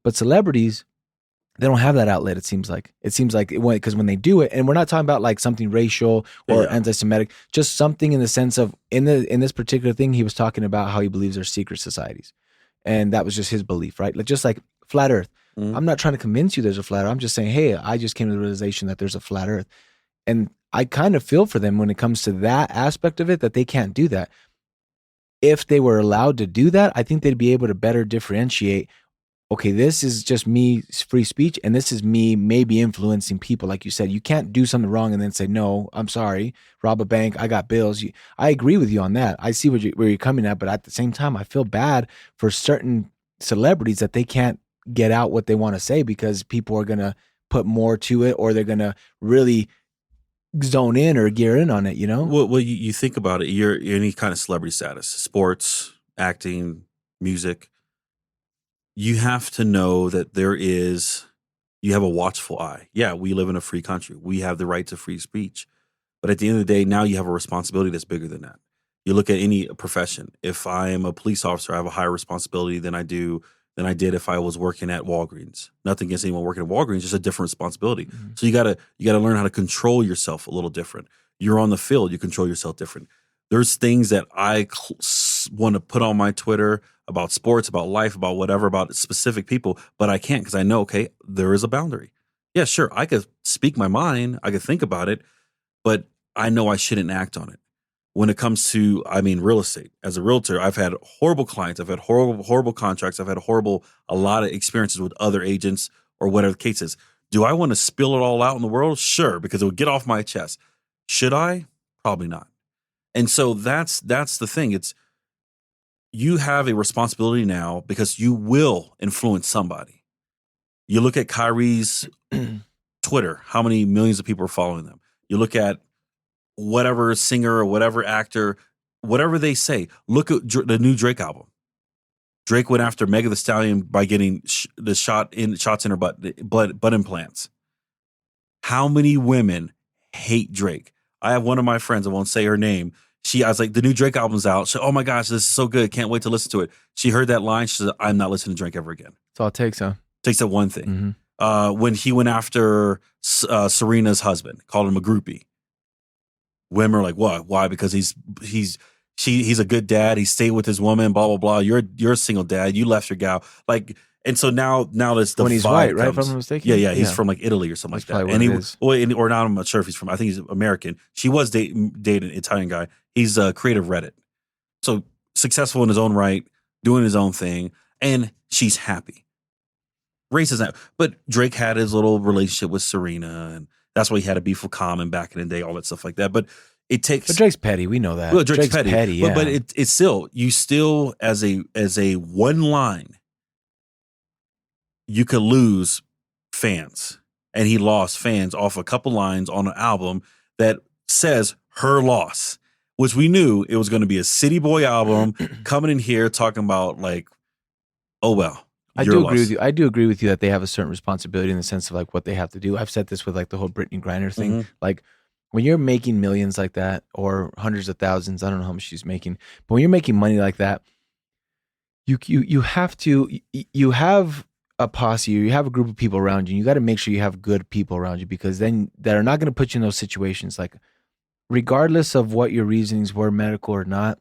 But celebrities, they don't have that outlet. It seems like because when they do it, and we're not talking about like something racial or anti-Semitic, just something in the sense of in this particular thing, he was talking about how he believes there's secret societies, and that was just his belief, right? Like just like flat Earth. I'm not trying to convince you there's a flat Earth. I'm just saying, hey, I just came to the realization that there's a flat Earth, and I kind of feel for them when it comes to that aspect of it, that they can't do that. If they were allowed to do that, I think they'd be able to better differentiate. Okay, this is just me, free speech, and this is me maybe influencing people. Like you said, you can't do something wrong and then say, no, I'm sorry, rob a bank, I got bills. I agree with you on that. I see where you're coming at, but at the same time, I feel bad for certain celebrities that they can't get out what they want to say because people are going to put more to it, or they're going to really zone in or gear in on it, you know? Well, you think about it. You're any kind of celebrity status, sports, acting, music. You have to know that you have a watchful eye. Yeah, we live in a free country. We have the right to free speech. But at the end of the day, now you have a responsibility that's bigger than that. You look at any profession. If I am a police officer, I have a higher responsibility than I did if I was working at Walgreens. Nothing against anyone working at Walgreens, just a different responsibility. So you gotta learn how to control yourself a little different. You're on the field, you control yourself different. There's things that I want to put on my Twitter about sports, about life, about whatever, about specific people, but I can't because I know, okay, there is a boundary. Yeah, sure, I could speak my mind, I could think about it, but I know I shouldn't act on it. When it comes to, real estate, as a realtor, I've had horrible clients, I've had horrible contracts, I've had a lot of experiences with other agents or whatever the case is. Do I want to spill it all out in the world? Sure, because it would get off my chest. Should I? Probably not. And so that's the thing. You have a responsibility now because you will influence somebody. You look at Kyrie's Twitter, how many millions of people are following them. You look at whatever singer or whatever actor, whatever they say. Look at the new Drake album. Drake went after Megan Thee Stallion by getting the shots in her butt implants. How many women hate Drake? I have one of my friends, I won't say her name. I was like, the new Drake album's out. She, oh my gosh, this is so good. Can't wait to listen to it. She heard that line. She said, I'm not listening to Drake ever again. That's all it takes, huh? Takes that one thing. When he went after Serena's husband, called him a groupie. Women are like, what? Why? Because he's a good dad. He stayed with his woman, blah, blah, blah. You're a single dad. You left your gal. Like, and so now it's the when he's white, right? If I'm not mistaken. Yeah. He's from like Italy or something like that. And or now I'm not sure if he's from. I think he's American. She was dating an Italian guy. He's a creator of Reddit, so successful in his own right, doing his own thing, and she's happy. Racism, but Drake had his little relationship with Serena, and that's why he had a beef with Common back in the day, all that stuff like that. But it takes. But Drake's petty. We know that. Well, Drake's petty. Yeah. But it's still, you still, as a one line, you could lose fans. And he lost fans off a couple lines on an album that says her loss, which we knew it was going to be a City Boy album coming in here talking about like, oh, well. I do agree with you. I do agree with you that they have a certain responsibility in the sense of like what they have to do. I've said this with like the whole Brittany Griner thing. Mm-hmm. Like when you're making millions like that or hundreds of thousands, I don't know how much she's making, but when you're making money like that, you have a posse, or you have a group of people around you. You got to make sure you have good people around you, because then they're not going to put you in those situations. Like regardless of what your reasonings were, medical or not,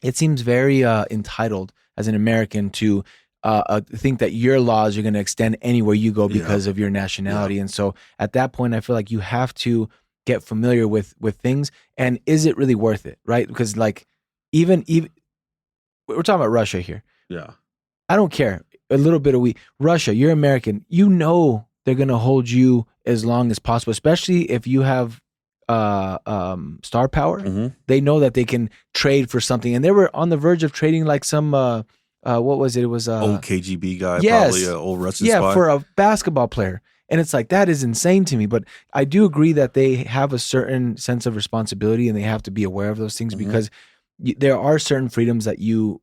it seems very entitled as an American to think that your laws are going to extend anywhere you go because of your nationality. And so at that point, I feel like you have to get familiar with things. And is it really worth it? Right? Because like, even we're talking about Russia here. Yeah. I don't care. A little bit of Russia, you're American. You know they're going to hold you as long as possible, especially if you have star power. Mm-hmm. They know that they can trade for something. And they were on the verge of trading like some what was it? It was old KGB guy, yes, probably an old Russian spy. for a basketball player. And it's like, that is insane to me. But I do agree that they have a certain sense of responsibility and they have to be aware of those things, because there are certain freedoms that you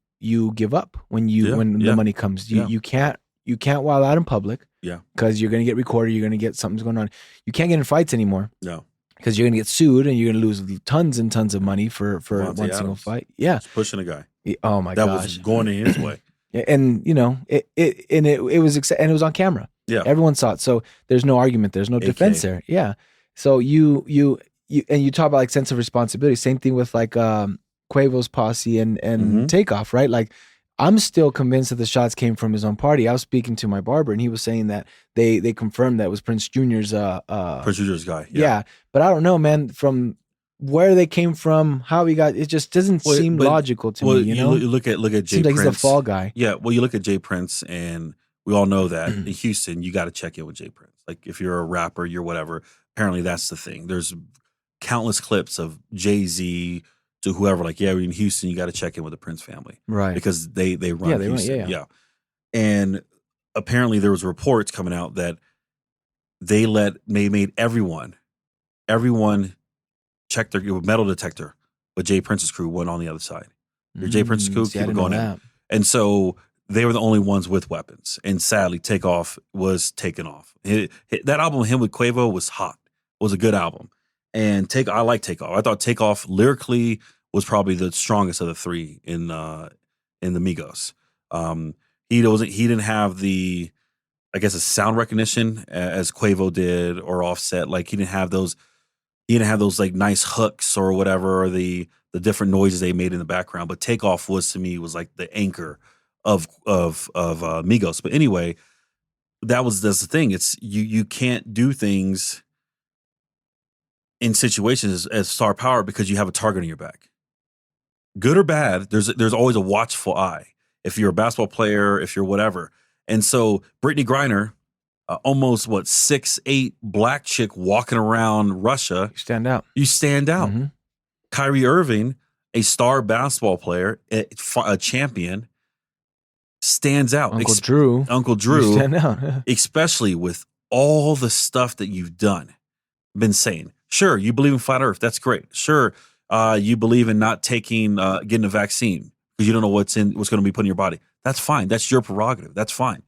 give up when the money comes. You can't wild out in public. Yeah. Because you're going to get recorded. You're going to get something's going on. You can't get in fights anymore. No. Because you're going to get sued and you're going to lose tons and tons of money for one single fight. Yeah. Just pushing a guy. Oh my gosh. That was going in his way. And it was on camera. Yeah. Everyone saw it. So there's no argument. There's no defense there. Yeah. So you talk about like sense of responsibility. Same thing with like Quavo's posse and Takeoff, right? Like, I'm still convinced that the shots came from his own party. I was speaking to my barber and he was saying that they confirmed that it was Prince Jr.'s Prince Jr.'s guy. Yeah. But I don't know, man, from where they came from, how he got, it just doesn't seem logical to me, you know? You look at Jay Seems like Prince. He's the fall guy. Yeah, well, you look at Jay Prince, and we all know that in Houston, you got to check in with Jay Prince. Like, if you're a rapper, you're whatever. Apparently, that's the thing. There's countless clips of Jay-Z to whoever, like, yeah, we're in Houston, you got to check in with the Prince family. Right. Because they run Houston. Yeah. And apparently, there was reports coming out that they made everyone check their metal detector, but Jay Prince's crew went on the other side. Your Jay Prince's crew, keep going in. And so they were the only ones with weapons. And sadly, Takeoff was taken off. That album, him with Quavo, was hot. It was a good album. And I like Takeoff. I thought Takeoff lyrically was probably the strongest of the three in the Migos. He didn't have the, I guess, a sound recognition as Quavo did or Offset. Like, he didn't have those like nice hooks or whatever, or the different noises they made in the background. But Takeoff was like the anchor of Migos. But anyway, that's the thing. It's you can't do things in situations as star power because you have a target on your back. Good or bad, there's always a watchful eye. If you're a basketball player, if you're whatever. And so Brittany Griner, almost 6'8" black chick walking around Russia. You stand out. Mm-hmm. Kyrie Irving, a star basketball player, a champion, stands out. Uncle Drew, stand out. Especially with all the stuff that you've been saying. Sure, you believe in flat Earth. That's great. Sure, you believe in not getting a vaccine because you don't know what's going to be put in your body. That's fine. That's your prerogative. That's fine.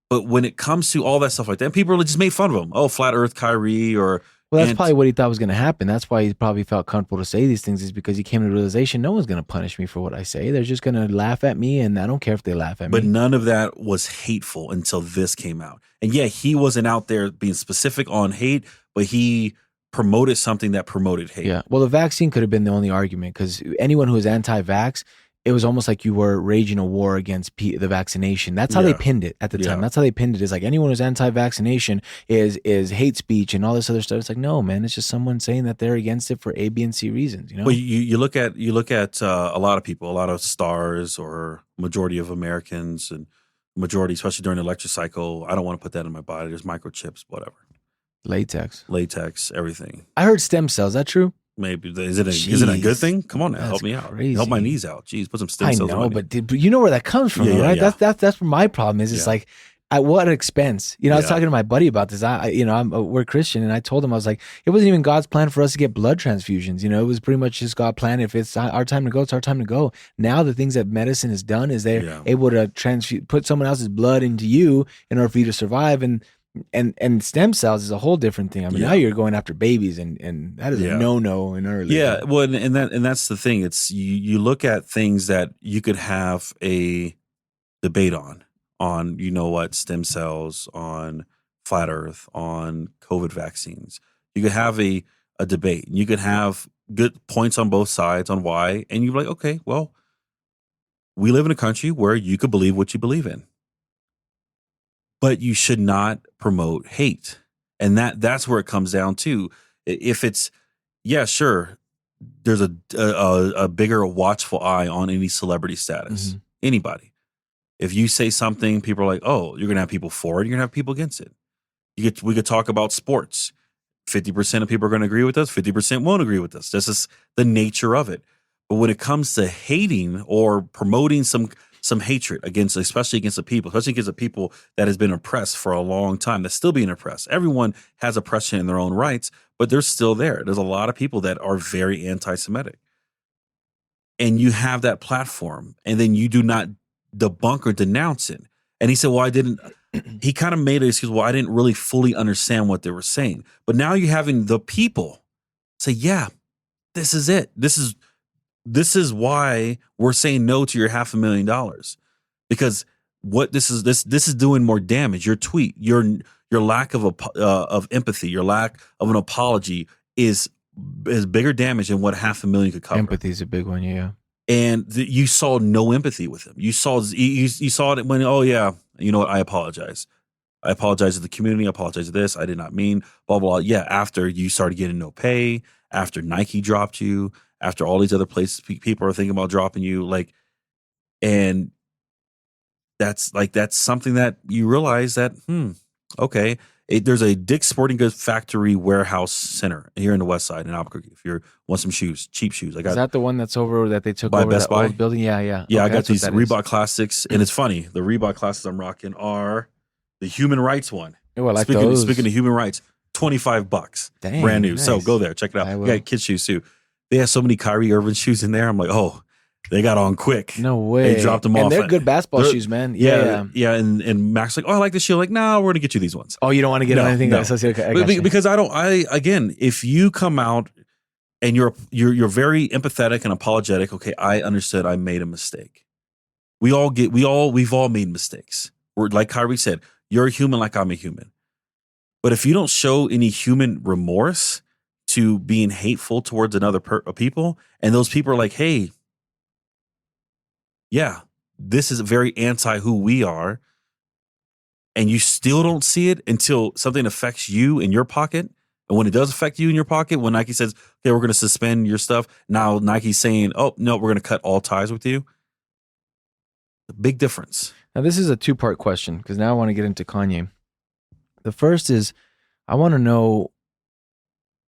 But when it comes to all that stuff like that, people just made fun of him. Oh, flat Earth Kyrie or... Well, that's probably what he thought was going to happen. That's why he probably felt comfortable to say these things, is because he came to the realization no one's going to punish me for what I say. They're just going to laugh at me, and I don't care if they laugh at me. But none of that was hateful until this came out. And yeah, he wasn't out there being specific on hate, but he promoted something that promoted hate. Yeah. Well, the vaccine could have been the only argument, because anyone who is anti-vax, it was almost like you were raging a war against the vaccination. That's how they pinned it at the time. That's how they pinned it. Is like anyone who's anti-vaccination is hate speech and all this other stuff. It's like, no, man, it's just someone saying that they're against it for A, B, and C reasons. You know. Well, you look at a lot of people, a lot of stars, or majority of Americans, and majority, especially during the election cycle. I don't want to put that in my body. There's microchips, whatever. Latex, everything. I heard stem cells. Is that true? Maybe isn't it a good thing? Come on now, help me out. Crazy. Help my knees out. Jeez, put some stem I cells. know, but you know where that comes from, right? Yeah. That's where my problem is. It's like, at what expense? I was talking to my buddy about this. We're Christian, and I told him, I was like, it wasn't even God's plan for us to get blood transfusions. It was pretty much just God's plan. If it's our time to go, it's our time to go. Now the things that medicine has done is they're able to put someone else's blood into you in order for you to survive, and stem cells is a whole different thing. I mean, now you're going after babies, and that is a no-no in early. Yeah, well, and that's the thing. It's you look at things that you could have a debate on stem cells, on flat Earth, on COVID vaccines. You could have a debate. You could have good points on both sides on why, and you're like, okay, well, we live in a country where you could believe what you believe in. But you should not promote hate. And that's where it comes down to. If it's, sure, there's a bigger watchful eye on any celebrity status, anybody. If you say something, people are like, oh, you're going to have people for it, you're going to have people against it. We could talk about sports. 50% of people are going to agree with us, 50% won't agree with us. This is the nature of it. But when it comes to hating or promoting some hatred especially against the people that has been oppressed for a long time, that's still being oppressed. Everyone has oppression in their own rights, but they're still there. There's a lot of people that are very anti-Semitic. And you have that platform, and then you do not debunk or denounce it. And he said, well, he kind of made an excuse, well, I didn't really fully understand what they were saying. But now you're having the people say, yeah, this is it. This is why we're saying no to your $500,000, because what this is doing more damage. Your tweet, your lack of empathy, your lack of an apology is bigger damage than what $500,000 could cover. Empathy is a big one, yeah. And you saw no empathy with him. You saw it when, oh yeah, you know what? I apologize. I apologize to the community. I apologize to this. I did not mean blah blah. Yeah, after you started getting no pay, after Nike dropped you. After all these other places, people are thinking about dropping you, and that's something that you realize that, okay, there's a Dick's Sporting Goods Factory Warehouse Center here in the West Side in Albuquerque. If you want some shoes, cheap shoes, is that the one that's over that they took by over Best that Buy? old building? Yeah. Okay, I got these Reebok Classics, and it's funny. The Reebok Classics I'm rocking are the human rights one. Oh, I like speaking those. Speaking of human rights, $25, Dang, brand new. Nice. So go there, check it out. We got kids shoes too. They have so many Kyrie Irving shoes in there. I'm like, oh, they got on quick. No way. They dropped them off. And they're good basketball shoes, man. Yeah. And Mac's like, oh, I like this shoe. Like, no, we're gonna get you these ones. Oh, you don't want to get anything associated? Okay, because again, if you come out and you're very empathetic and apologetic, okay, I understood. I made a mistake. We've all made mistakes. We're, like Kyrie said, you're a human like I'm a human. But if you don't show any human remorse to being hateful towards another people, and those people are like, hey, yeah, this is very anti who we are, and you still don't see it until something affects you in your pocket. And when it does affect you in your pocket, when Nike says, okay, we're going to suspend your stuff, now Nike's saying, oh, no, we're going to cut all ties with you. A big difference. Now, this is a two-part question, because now I want to get into Kanye. The first is, I want to know,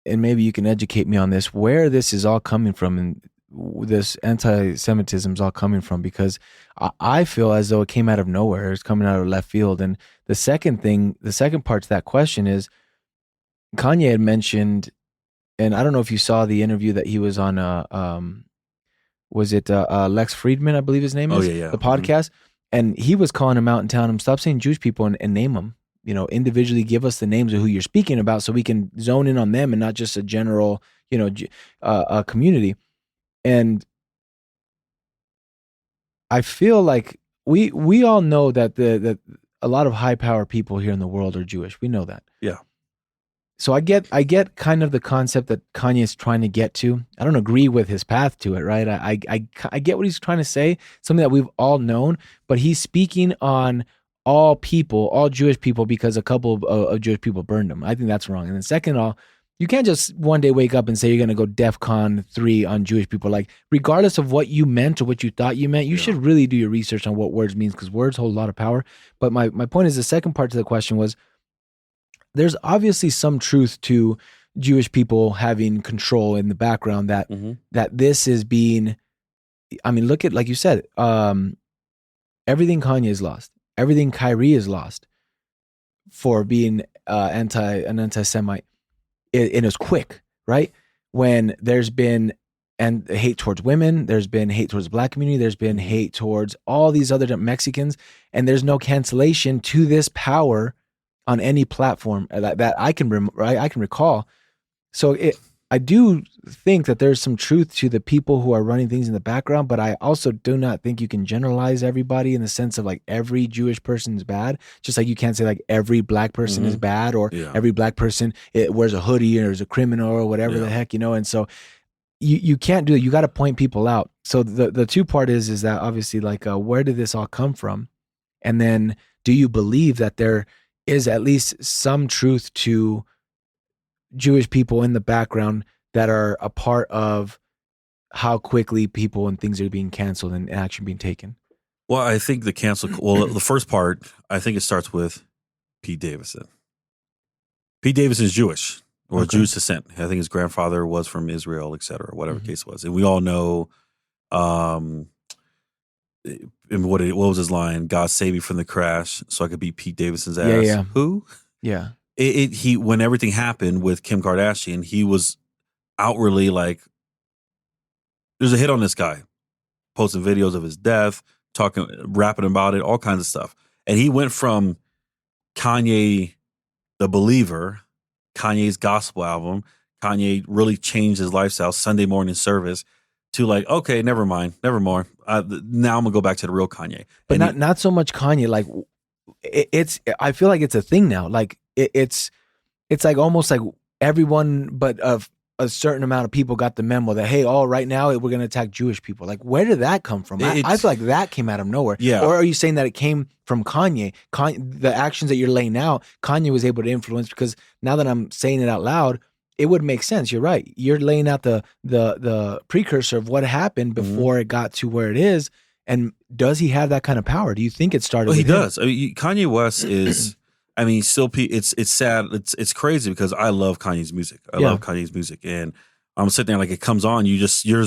and maybe you can educate me on this, where this is all coming from and this anti-Semitism is all coming from, because I feel as though it came out of nowhere. It's coming out of left field. And the second part to that question is, Kanye had mentioned, and I don't know if you saw the interview that he was on, was it Lex Friedman, I believe his name is? Oh, yeah. The podcast. And he was calling him out and telling him, stop saying Jewish people and name them. Individually give us the names of who you're speaking about so we can zone in on them and not just a general, community. And I feel like we all know that that a lot of high power people here in the world are Jewish. We know that. Yeah. So I get kind of the concept that Kanye is trying to get to. I don't agree with his path to it, right? I get what he's trying to say, something that we've all known, but he's speaking on all people, all Jewish people, because a couple of Jewish people burned him. I think that's wrong. And then second of all, you can't just one day wake up and say you're going to go DEFCON 3 on Jewish people. Like, regardless of what you meant or what you thought you meant, you should really do your research on what words means, because words hold a lot of power. But my point is, the second part to the question was, there's obviously some truth to Jewish people having control in the background, that that this is being, I mean, look at, like you said, everything Kanye is lost, everything Kyrie is lost for being an anti-Semite. It was quick, right? When there's been and hate towards women, there's been hate towards the Black community, there's been hate towards all these other Mexicans, and there's no cancellation to this power on any platform that I can recall. So I do think that there's some truth to the people who are running things in the background, but I also do not think you can generalize everybody in the sense of like every Jewish person is bad. Just like you can't say like every Black person is bad, or every Black person wears a hoodie or is a criminal or whatever the heck, And so you can't do it. You got to point people out. So the two part is that obviously like where did this all come from? And then do you believe that there is at least some truth to Jewish people in the background that are a part of how quickly people and things are being canceled and action being taken? Well, I think the first part, I think it starts with Pete Davidson. Pete Davidson is Jewish or Jewish descent. I think his grandfather was from Israel, et cetera, whatever the case was. And we all know, and what was his line? God save me from the crash so I could beat Pete Davidson's ass. Yeah. Who? Yeah. He when everything happened with Kim Kardashian, he was outwardly like, there's a hit on this guy, posting videos of his death, rapping about it, all kinds of stuff. And he went from Kanye, the Believer, Kanye's gospel album, Kanye really changed his lifestyle, Sunday morning service, to like, okay, never mind, never more. Now I'm gonna go back to the real Kanye. But and not so much Kanye. Like it's, I feel like it's a thing now. Like it's like almost like everyone, but a certain amount of people got the memo that, hey, right now we're going to attack Jewish people. Like, where did that come from? I feel like that came out of nowhere. Yeah. Or are you saying that it came from Kanye? The actions that you're laying out, Kanye was able to influence, because now that I'm saying it out loud, it would make sense. You're right. You're laying out the precursor of what happened before it got to where it is. And does he have that kind of power? Do you think it started with him? He does. I mean, Kanye West is... I mean, still, it's sad. It's crazy because I love Kanye's music. I love Kanye's music, and I'm sitting there like it comes on. You're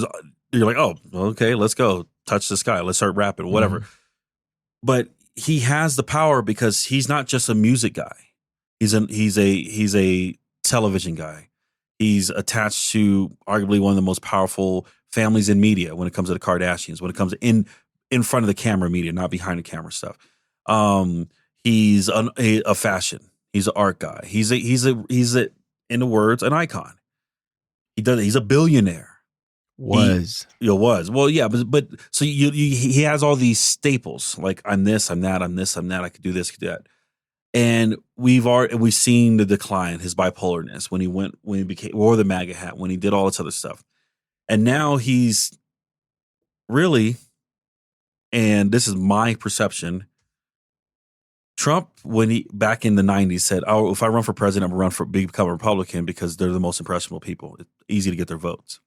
like, oh, okay, let's go touch the sky. Let's start rapping, whatever. But he has the power because he's not just a music guy. He's a television guy. He's attached to arguably one of the most powerful families in media when it comes to the Kardashians. When it comes to in front of the camera media, not behind the camera stuff. He's a fashion. He's an art guy. He's in the words, an icon. He's a billionaire. Was. Well, yeah, but so he has all these staples. Like I'm this, I'm that, I'm this, I'm that. I could do this, could do that. And we've seen the decline, his bipolarness when he wore the MAGA hat, when he did all this other stuff. And now he's really, and this is my perception, Trump, when he back in the 90s said, "Oh, if I run for president, I'm going to become a Republican because they're the most impressionable people. It's easy to get their votes."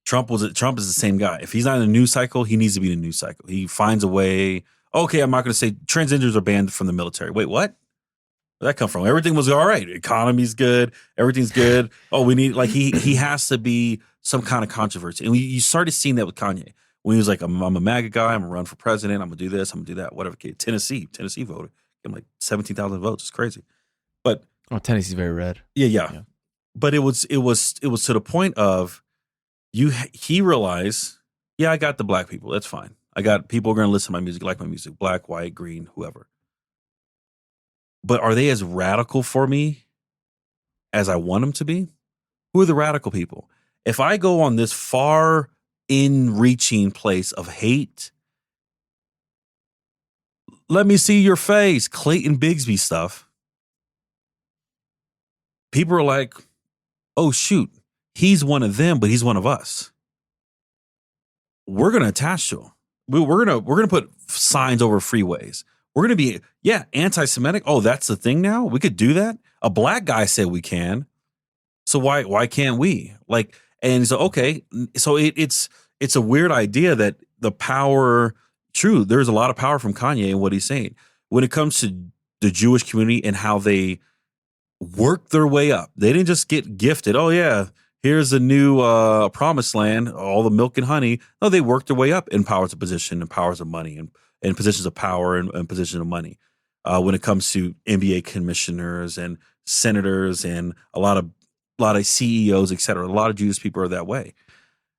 Trump is the same guy. If he's not in a news cycle, he needs to be in a news cycle. He finds a way. Okay, I'm not going to say transgenders are banned from the military. Wait, what? Where'd that come from? Everything was all right. Economy's good. Everything's good. Oh, we need he has to be some kind of controversy. And you started seeing that with Kanye. When he was like, I'm a MAGA guy, I'm going to run for president, I'm going to do this, I'm going to do that, whatever. Tennessee voted. Gave him like 17,000 votes. It's crazy. But Tennessee's very red. Yeah. But it was to the point of he realized, I got the Black people. That's fine. I got people who are going to listen to my music, like my music, Black, white, green, whoever. But are they as radical for me as I want them to be? Who are the radical people? If I go on this far in-reaching place of hate, let me see your face, Clayton Bigsby stuff. People are like, oh shoot, he's one of them, but he's one of us. We're gonna attach to him. We're gonna put signs over freeways. We're gonna be anti-Semitic. Oh, that's the thing now. We could do that. A Black guy said we can. So why can't we? Like, and so okay, so it's a weird idea that the power. True, there's a lot of power from Kanye and what he's saying when it comes to the Jewish community and how they worked their way up. They didn't just get gifted. Oh yeah, here's a new promised land, all the milk and honey. No, they worked their way up in powers of position and powers of money and positions of power and positions of money. When it comes to NBA commissioners and senators and a lot of CEOs, et cetera, a lot of Jewish people are that way.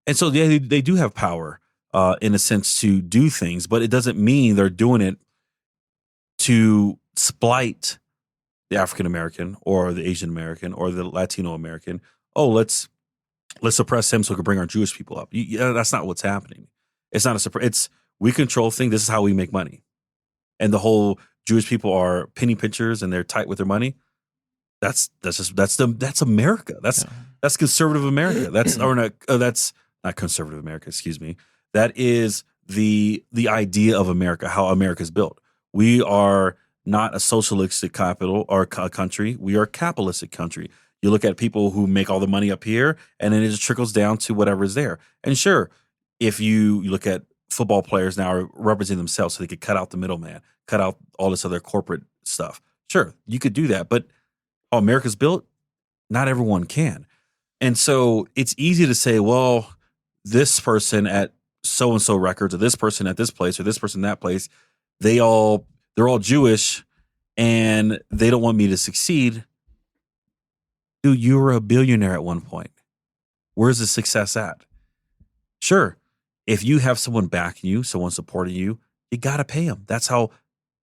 And so they do have power in a sense to do things, but it doesn't mean they're doing it to splight the African American or the Asian American or the Latino American. Oh, let's suppress him so we can bring our Jewish people up. That's not what's happening. It's not a surprise. It's we control things. This is how we make money. And the whole Jewish people are penny pinchers and they're tight with their money. That's America. That's conservative America. That's not conservative America. Excuse me. That is the idea of America, how America is built. We are not a socialistic capital or country. We are a capitalistic country. You look at people who make all the money up here, and then it just trickles down to whatever is there. And sure, if you look at football players now are representing themselves so they could cut out the middleman, cut out all this other corporate stuff. Sure, you could do that. But how America's built, not everyone can. And so it's easy to say, well, this person at so-and-so records or this person at this place or this person that place, they're all Jewish and they don't want me to succeed. Dude, you were a billionaire at one point. Where's the success at? Sure, if you have someone backing you, someone supporting you, you got to pay them. That's how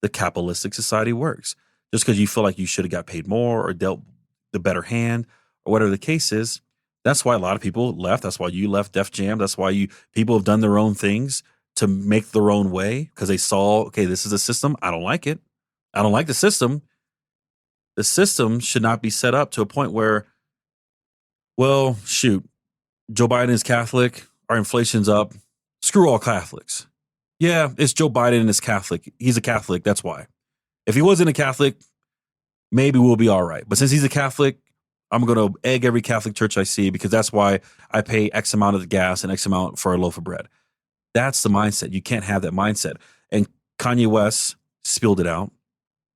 the capitalistic society works. Just because you feel like you should have got paid more or dealt the better hand or whatever the case is, that's why a lot of people left. That's why you left Def Jam. That's why people have done their own things to make their own way because they saw, okay, this is a system. I don't like it. I don't like the system. The system should not be set up to a point where, well, shoot, Joe Biden is Catholic. Our inflation's up. Screw all Catholics. Yeah, it's Joe Biden and it's Catholic. He's a Catholic. That's why. If he wasn't a Catholic, maybe we'll be all right. But since he's a Catholic, I'm going to egg every Catholic church I see because that's why I pay X amount of the gas and X amount for a loaf of bread. That's the mindset. You can't have that mindset. And Kanye West spilled it out.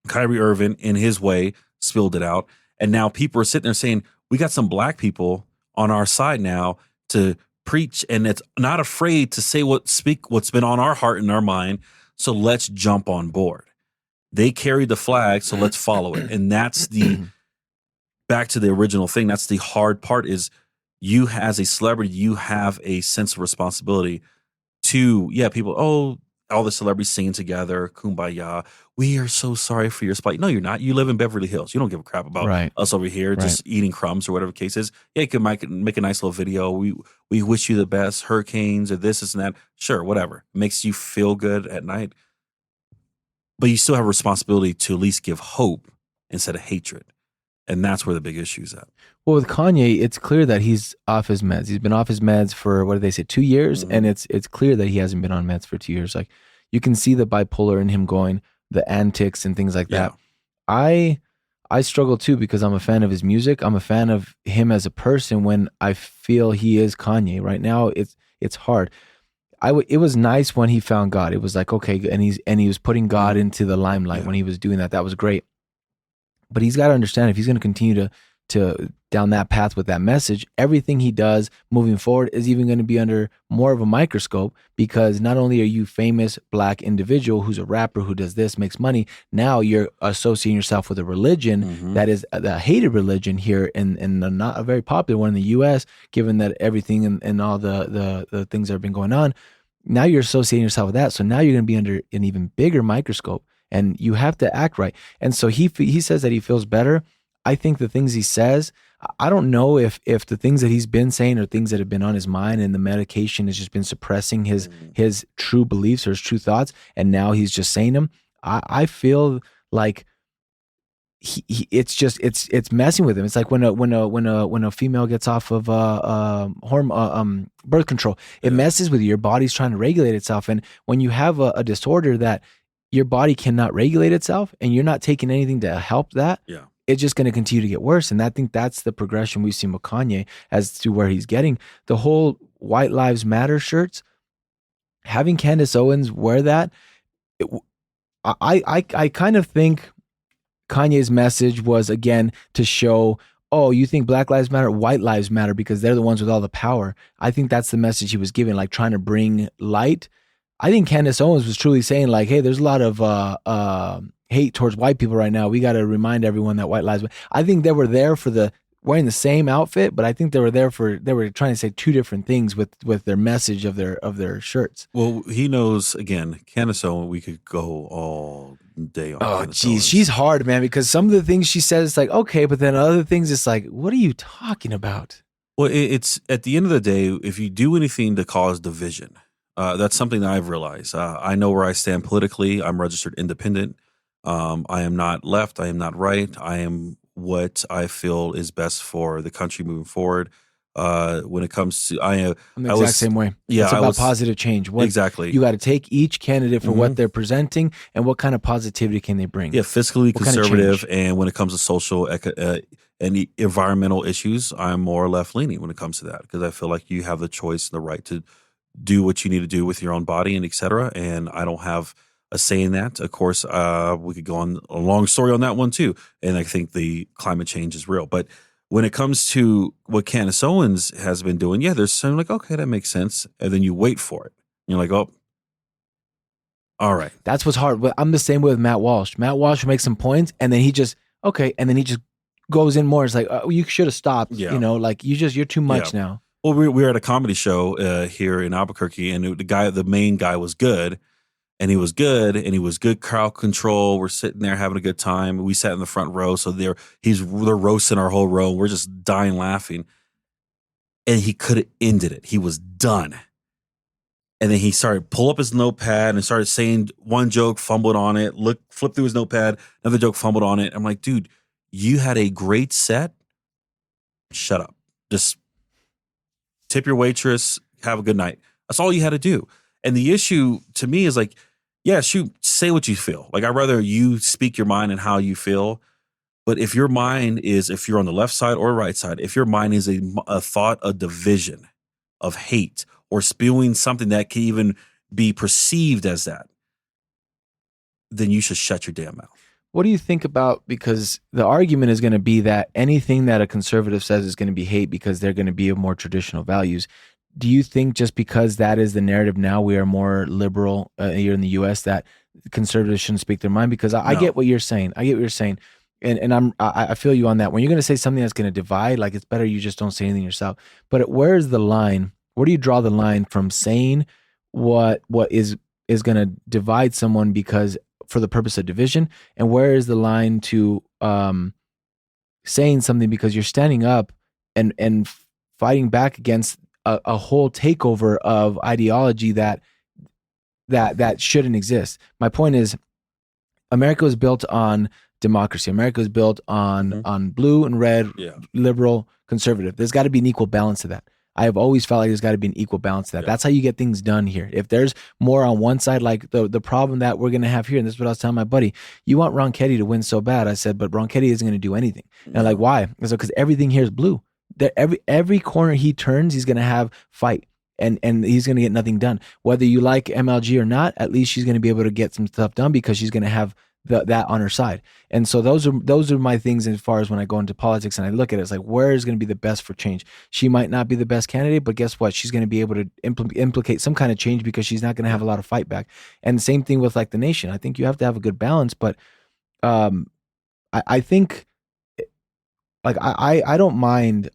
Kyrie Irving, in his way, spilled it out. And now people are sitting there saying, we got some black people on our side now to preach, and it's not afraid to say what's been on our heart and our mind. So let's jump on board. They carried the flag, so let's follow it. And that's back to the original thing. That's the hard part is you as a celebrity, you have a sense of responsibility to, people, all the celebrities singing together, kumbaya. We are so sorry for your spite. No, you're not. You live in Beverly Hills. You don't give a crap about us over here just eating crumbs or whatever the case is. Yeah, you can make a nice little video. We wish you the best, hurricanes or this and that. Sure, whatever. Makes you feel good at night. But you still have a responsibility to at least give hope instead of hatred. And that's where the big issue is at. Well, with Kanye, it's clear that he's off his meds. He's been off his meds for, what did they say, 2 years? Mm-hmm. And it's clear that he hasn't been on meds for 2 years. Like, you can see the bipolar in him going, the antics and things like that. I struggle too because I'm a fan of his music. I'm a fan of him as a person when I feel he is Kanye. Right now, it's hard. It was nice when he found God. It was like, okay, and he was putting God into the limelight when he was doing that. That was great. But he's got to understand if he's going to continue to down that path with that message, everything he does moving forward is even going to be under more of a microscope because not only are you famous black individual who's a rapper who does this, makes money, now you're associating yourself with a religion that is the hated religion here and not a very popular one in the US, given that everything and all the things that have been going on. Now you're associating yourself with that. So now you're going to be under an even bigger microscope and you have to act right. And so he says that he feels better. I think the things he says, I don't know if the things that he's been saying are things that have been on his mind and the medication has just been suppressing his true beliefs or his true thoughts. And now he's just saying them. I feel like it's messing with him. It's like when a female gets off of birth control, it messes with you. Your body's trying to regulate itself. And when you have a disorder that your body cannot regulate itself and you're not taking anything to help that, it's just going to continue to get worse. And I think that's the progression we've seen with Kanye as to where he's getting. The whole White Lives Matter shirts, having Candace Owens wear that, I kind of think Kanye's message was, again, to show, oh, you think Black Lives Matter, white lives matter because they're the ones with all the power. I think that's the message he was giving, like trying to bring light. I think Candace Owens was truly saying, like, hey, there's a lot of hate towards white people right now. We got to remind everyone that white lives matter. I think they were there for wearing the same outfit, but I think they were trying to say two different things with their message of their shirts. Well, he knows, again, Candace Owens, we could go all day on. Oh, geez, she's hard, man, because some of the things she says, it's like, okay, but then other things, it's like, what are you talking about? Well, it's at the end of the day, if you do anything to cause division, that's something that I've realized. I know where I stand politically. I'm registered independent. I am not left. I am not right. I am what I feel is best for the country moving forward. When it comes to, I'm the exact same way. Yeah, it's about positive change. Exactly. You got to take each candidate for what they're presenting and what kind of positivity can they bring. Yeah, fiscally conservative, and when it comes to social and environmental issues, I'm more left leaning when it comes to that, because I feel like you have the choice and the right to do what you need to do with your own body and et cetera. And I don't have a say in that. Of course, we could go on a long story on that one too. And I think the climate change is real. But when it comes to what Candace Owens has been doing, yeah, there's something like, okay, that makes sense. And then you wait for it. You're like, oh, all right. That's what's hard. But I'm the same way with Matt Walsh. Matt Walsh will make some points, and then he just, okay. And then he just goes in more. It's like, oh, you should have stopped. Yeah. You know, like you're too much now. Well, we were at a comedy show here in Albuquerque, and the main guy was good. And he was good, and he was good crowd control. We're sitting there having a good time. We sat in the front row, so they're roasting our whole row. We're just dying laughing. And he could have ended it. He was done. And then he started pull up his notepad and started saying one joke, fumbled on it, flipped through his notepad, another joke, fumbled on it. I'm like, dude, you had a great set. Shut up. Just tip your waitress, have a good night. That's all you had to do. And the issue to me is like, yeah, shoot, say what you feel. Like, I'd rather you speak your mind and how you feel. But if your mind is, if you're on the left side or right side, if your mind is a thought of division, of hate, or spewing something that can even be perceived as that, then you should shut your damn mouth. What do you think about, because the argument is going to be that anything that a conservative says is going to be hate because they're going to be of more traditional values. Do you think just because that is the narrative now, we are more liberal here in the U.S., that conservatives shouldn't speak their mind? Because I get what you're saying. And I feel you on that. When you're going to say something that's going to divide, like, it's better you just don't say anything yourself. But where is the line? Where do you draw the line from saying what is going to divide someone because for the purpose of division, and where is the line to saying something because you're standing up and fighting back against a whole takeover of ideology that shouldn't exist? My point is, America was built on democracy. America was built on blue and red, liberal, conservative. There's got to be an equal balance to that. I have always felt like there's got to be an equal balance to that. That's how you get things done here. If there's more on one side, like the problem that we're going to have here, and this is what I was telling my buddy, you want Ronchetti to win so bad. I said, but Ronchetti isn't going to do anything. And I'm like, why? I said, because everything here is blue. Every corner he turns, he's going to have fight, and he's going to get nothing done. Whether you like MLG or not, at least she's going to be able to get some stuff done because she's going to have that on her side. And so those are my things as far as when I go into politics and I look at it, it's like, where is going to be the best for change? She might not be the best candidate, but guess what? She's going to be able to implicate some kind of change because she's not going to have a lot of fight back. And the same thing with like the nation. I think you have to have a good balance, but I think, like, I don't mind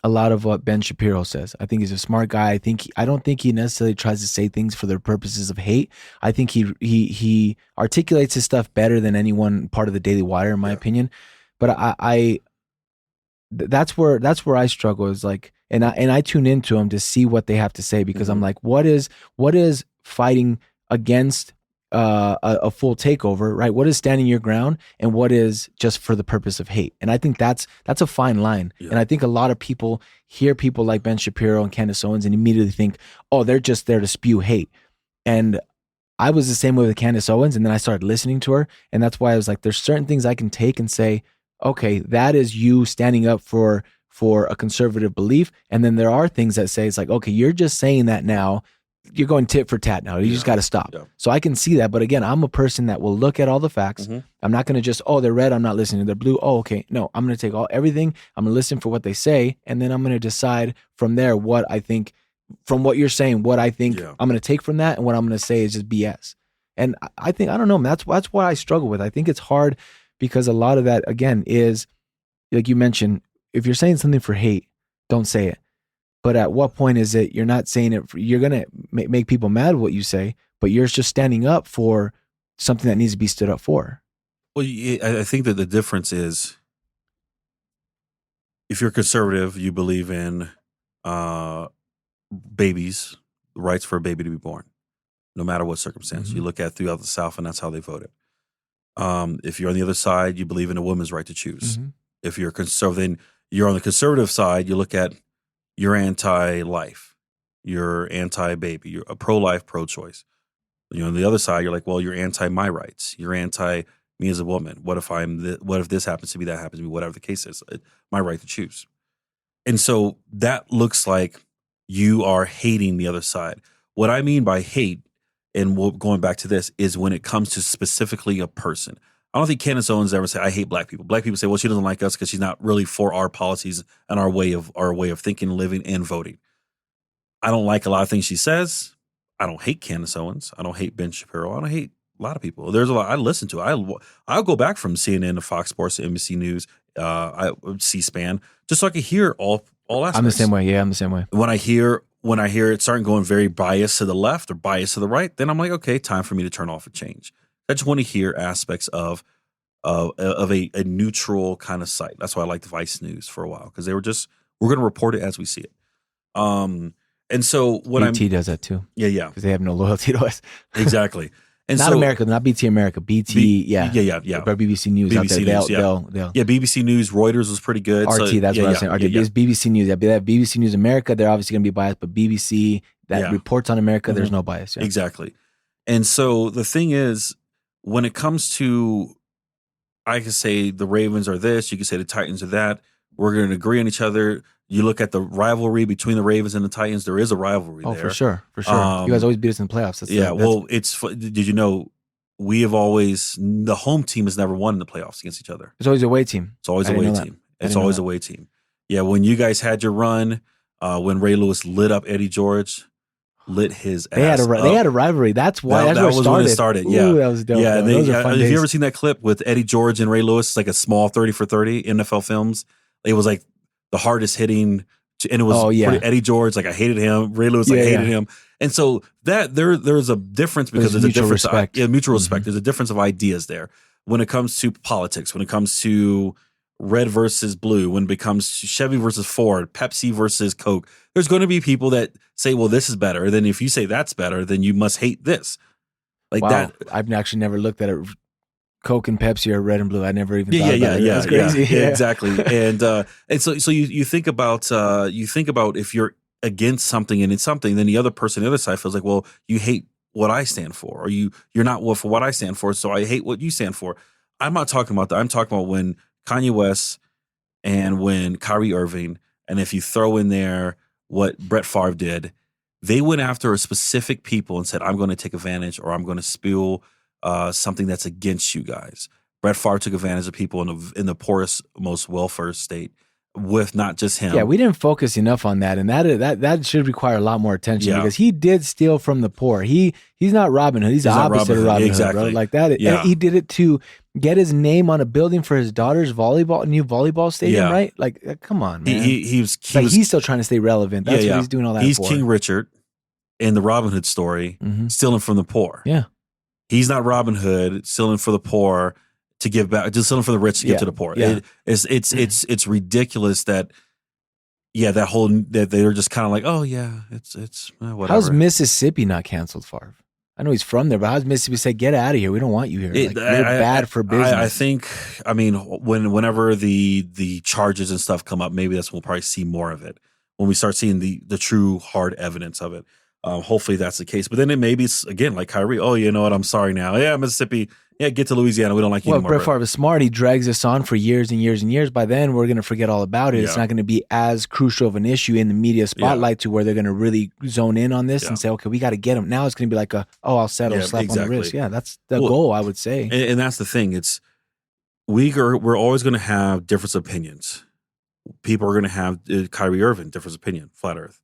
a lot of what Ben Shapiro says. I think he's a smart guy. I don't think he necessarily tries to say things for the purposes of hate. I think he articulates his stuff better than anyone part of the Daily Wire, in my opinion. But that's where I struggle, is like, and I tune into them to see what they have to say, because I'm like, what is fighting against a full takeover, right? What is standing your ground, and what is just for the purpose of hate? And I think that's a fine line. Yeah. And I think a lot of people hear people like Ben Shapiro and Candace Owens and immediately think, oh, they're just there to spew hate. And I was the same way with Candace Owens, and then I started listening to her, and that's why I was like, there's certain things I can take and say, okay, that is you standing up for a conservative belief. And then there are things that say, it's like, okay, you're just saying that now you're going tit for tat now. You just got to stop. Yeah. So I can see that. But again, I'm a person that will look at all the facts. I'm not going to just, they're red, I'm not listening. They're blue. Oh, okay. No, I'm going to take everything. I'm going to listen for what they say. And then I'm going to decide from there what I think, from what you're saying, what I think I'm going to take from that. And what I'm going to say is just BS. And I think, I don't know, that's what I struggle with. I think it's hard because a lot of that, again, is like you mentioned, if you're saying something for hate, don't say it. But at what point is it you're not saying it? You're going to make people mad with what you say, but you're just standing up for something that needs to be stood up for. Well, I think that the difference is if you're conservative, you believe in babies, the rights for a baby to be born, no matter what circumstance. You look at throughout the South, and that's how they voted. If you're on the other side, you believe in a woman's right to choose. If you're conservative, then you're on the conservative side, you look at you're anti-life, you're anti-baby, you're a pro-life, pro-choice. You're on the other side, you're like, well, you're anti-my rights, you're anti-me as a woman. What if this happens to me, that happens to me, whatever the case is, my right to choose. And so that looks like you are hating the other side. What I mean by hate, and going back to this, is when it comes to specifically a person. I don't think Candace Owens ever said, I hate black people. Black people say, well, she doesn't like us because she's not really for our policies and our way of thinking, living, and voting. I don't like a lot of things she says. I don't hate Candace Owens. I don't hate Ben Shapiro. I don't hate a lot of people. There's a lot I listen to. I'll go back from CNN to Fox Sports to NBC News, C-SPAN, just so I can hear all aspects. I'm the same way. Yeah, I'm the same way. When I hear it starting going very biased to the left or biased to the right, then I'm like, okay, time for me to turn off and change. I just want to hear aspects of a neutral kind of site. That's why I liked Vice News for a while, because we're going to report it as we see it. And so when BT does that too. Yeah. Because they have no loyalty to us. Exactly. And not America, not BT America. BT, yeah. But BBC News out there. They'll. BBC News, Reuters was pretty good. RT, that's what I was saying. RT, it's BBC News. They have BBC News America. They're obviously going to be biased, but BBC that reports on America, there's no bias. Yeah. Exactly. And so the thing is, when it comes to, I can say the Ravens are this, you can say the Titans are that. We're going to agree on each other. You look at the rivalry between the Ravens and the Titans. There is a rivalry there. For sure. You guys always beat us in the playoffs. Did you know the home team has never won in the playoffs against each other. It's always a away team. It's always a away team. It's always a away team. Yeah, when you guys had your run, when Ray Lewis lit up Eddie George, lit his ass up. They had a rivalry. That's why. That was when it started. Yeah, ooh, that was dope. Yeah, have you ever seen that clip with Eddie George and Ray Lewis? It's like a small 30 for 30 NFL films. It was like the hardest hitting, and it was Eddie George. Like I hated him. Ray Lewis, hated him. And so that there's a difference because there's a difference. Respect. Mutual respect. There's a difference of ideas there when it comes to politics. When it comes to red versus blue. When it becomes Chevy versus Ford, Pepsi versus Coke. There's going to be people that say, well, this is better. Then if you say that's better, then you must hate this. Like that. I've actually never looked at it. Coke and Pepsi are red and blue. I never even thought about it. That's crazy. Yeah, exactly. And so you think about if you're against something and it's something, then the other person on the other side feels like, well, you hate what I stand for, or you're not for what I stand for, so I hate what you stand for. I'm not talking about that. I'm talking about when Kanye West and when Kyrie Irving, and if you throw in there what Brett Favre did, they went after a specific people and said, I'm going to take advantage, or I'm going to spill something that's against you guys. Brett Favre took advantage of people in the poorest, most welfare state, with not just him. Yeah, we didn't focus enough on that, and that should require a lot more attention because he did steal from the poor. He's not Robin Hood. He's the opposite of Robin Hood, bro. Like that. Yeah. And he did it to get his name on a building for his daughter's new volleyball stadium, right? Like, come on, man. He's still trying to stay relevant. That's what he's doing all that he's for. King Richard in the Robin Hood story, stealing from the poor. Yeah. He's not Robin Hood stealing for the poor to give back, just stealing for the rich to give to the poor. Yeah. It's ridiculous that they're just kind of like, oh yeah, it's whatever. How's Mississippi not canceled, Favre? I know he's from there, but how's Mississippi say, get out of here? We don't want you here. You're bad for business. I think, whenever the charges and stuff come up, maybe that's when we'll probably see more of it. When we start seeing the true hard evidence of it. Hopefully that's the case. But then it maybe it's again like Kyrie. Oh, you know what? I'm sorry now. Yeah, Mississippi. Yeah, get to Louisiana. We don't like you Well, anymore. Brett Favre is smart. He drags us on for years and years and years. By then, we're going to forget all about it. It's not going to be as crucial of an issue in the media spotlight to where they're going to really zone in on this and say, okay, we got to get him. Now it's going to be like I'll settle, slap on the wrist. Yeah, that's the goal, I would say. And that's the thing. We're always going to have different opinions. People are going to have Kyrie Irving, different opinion, flat earth.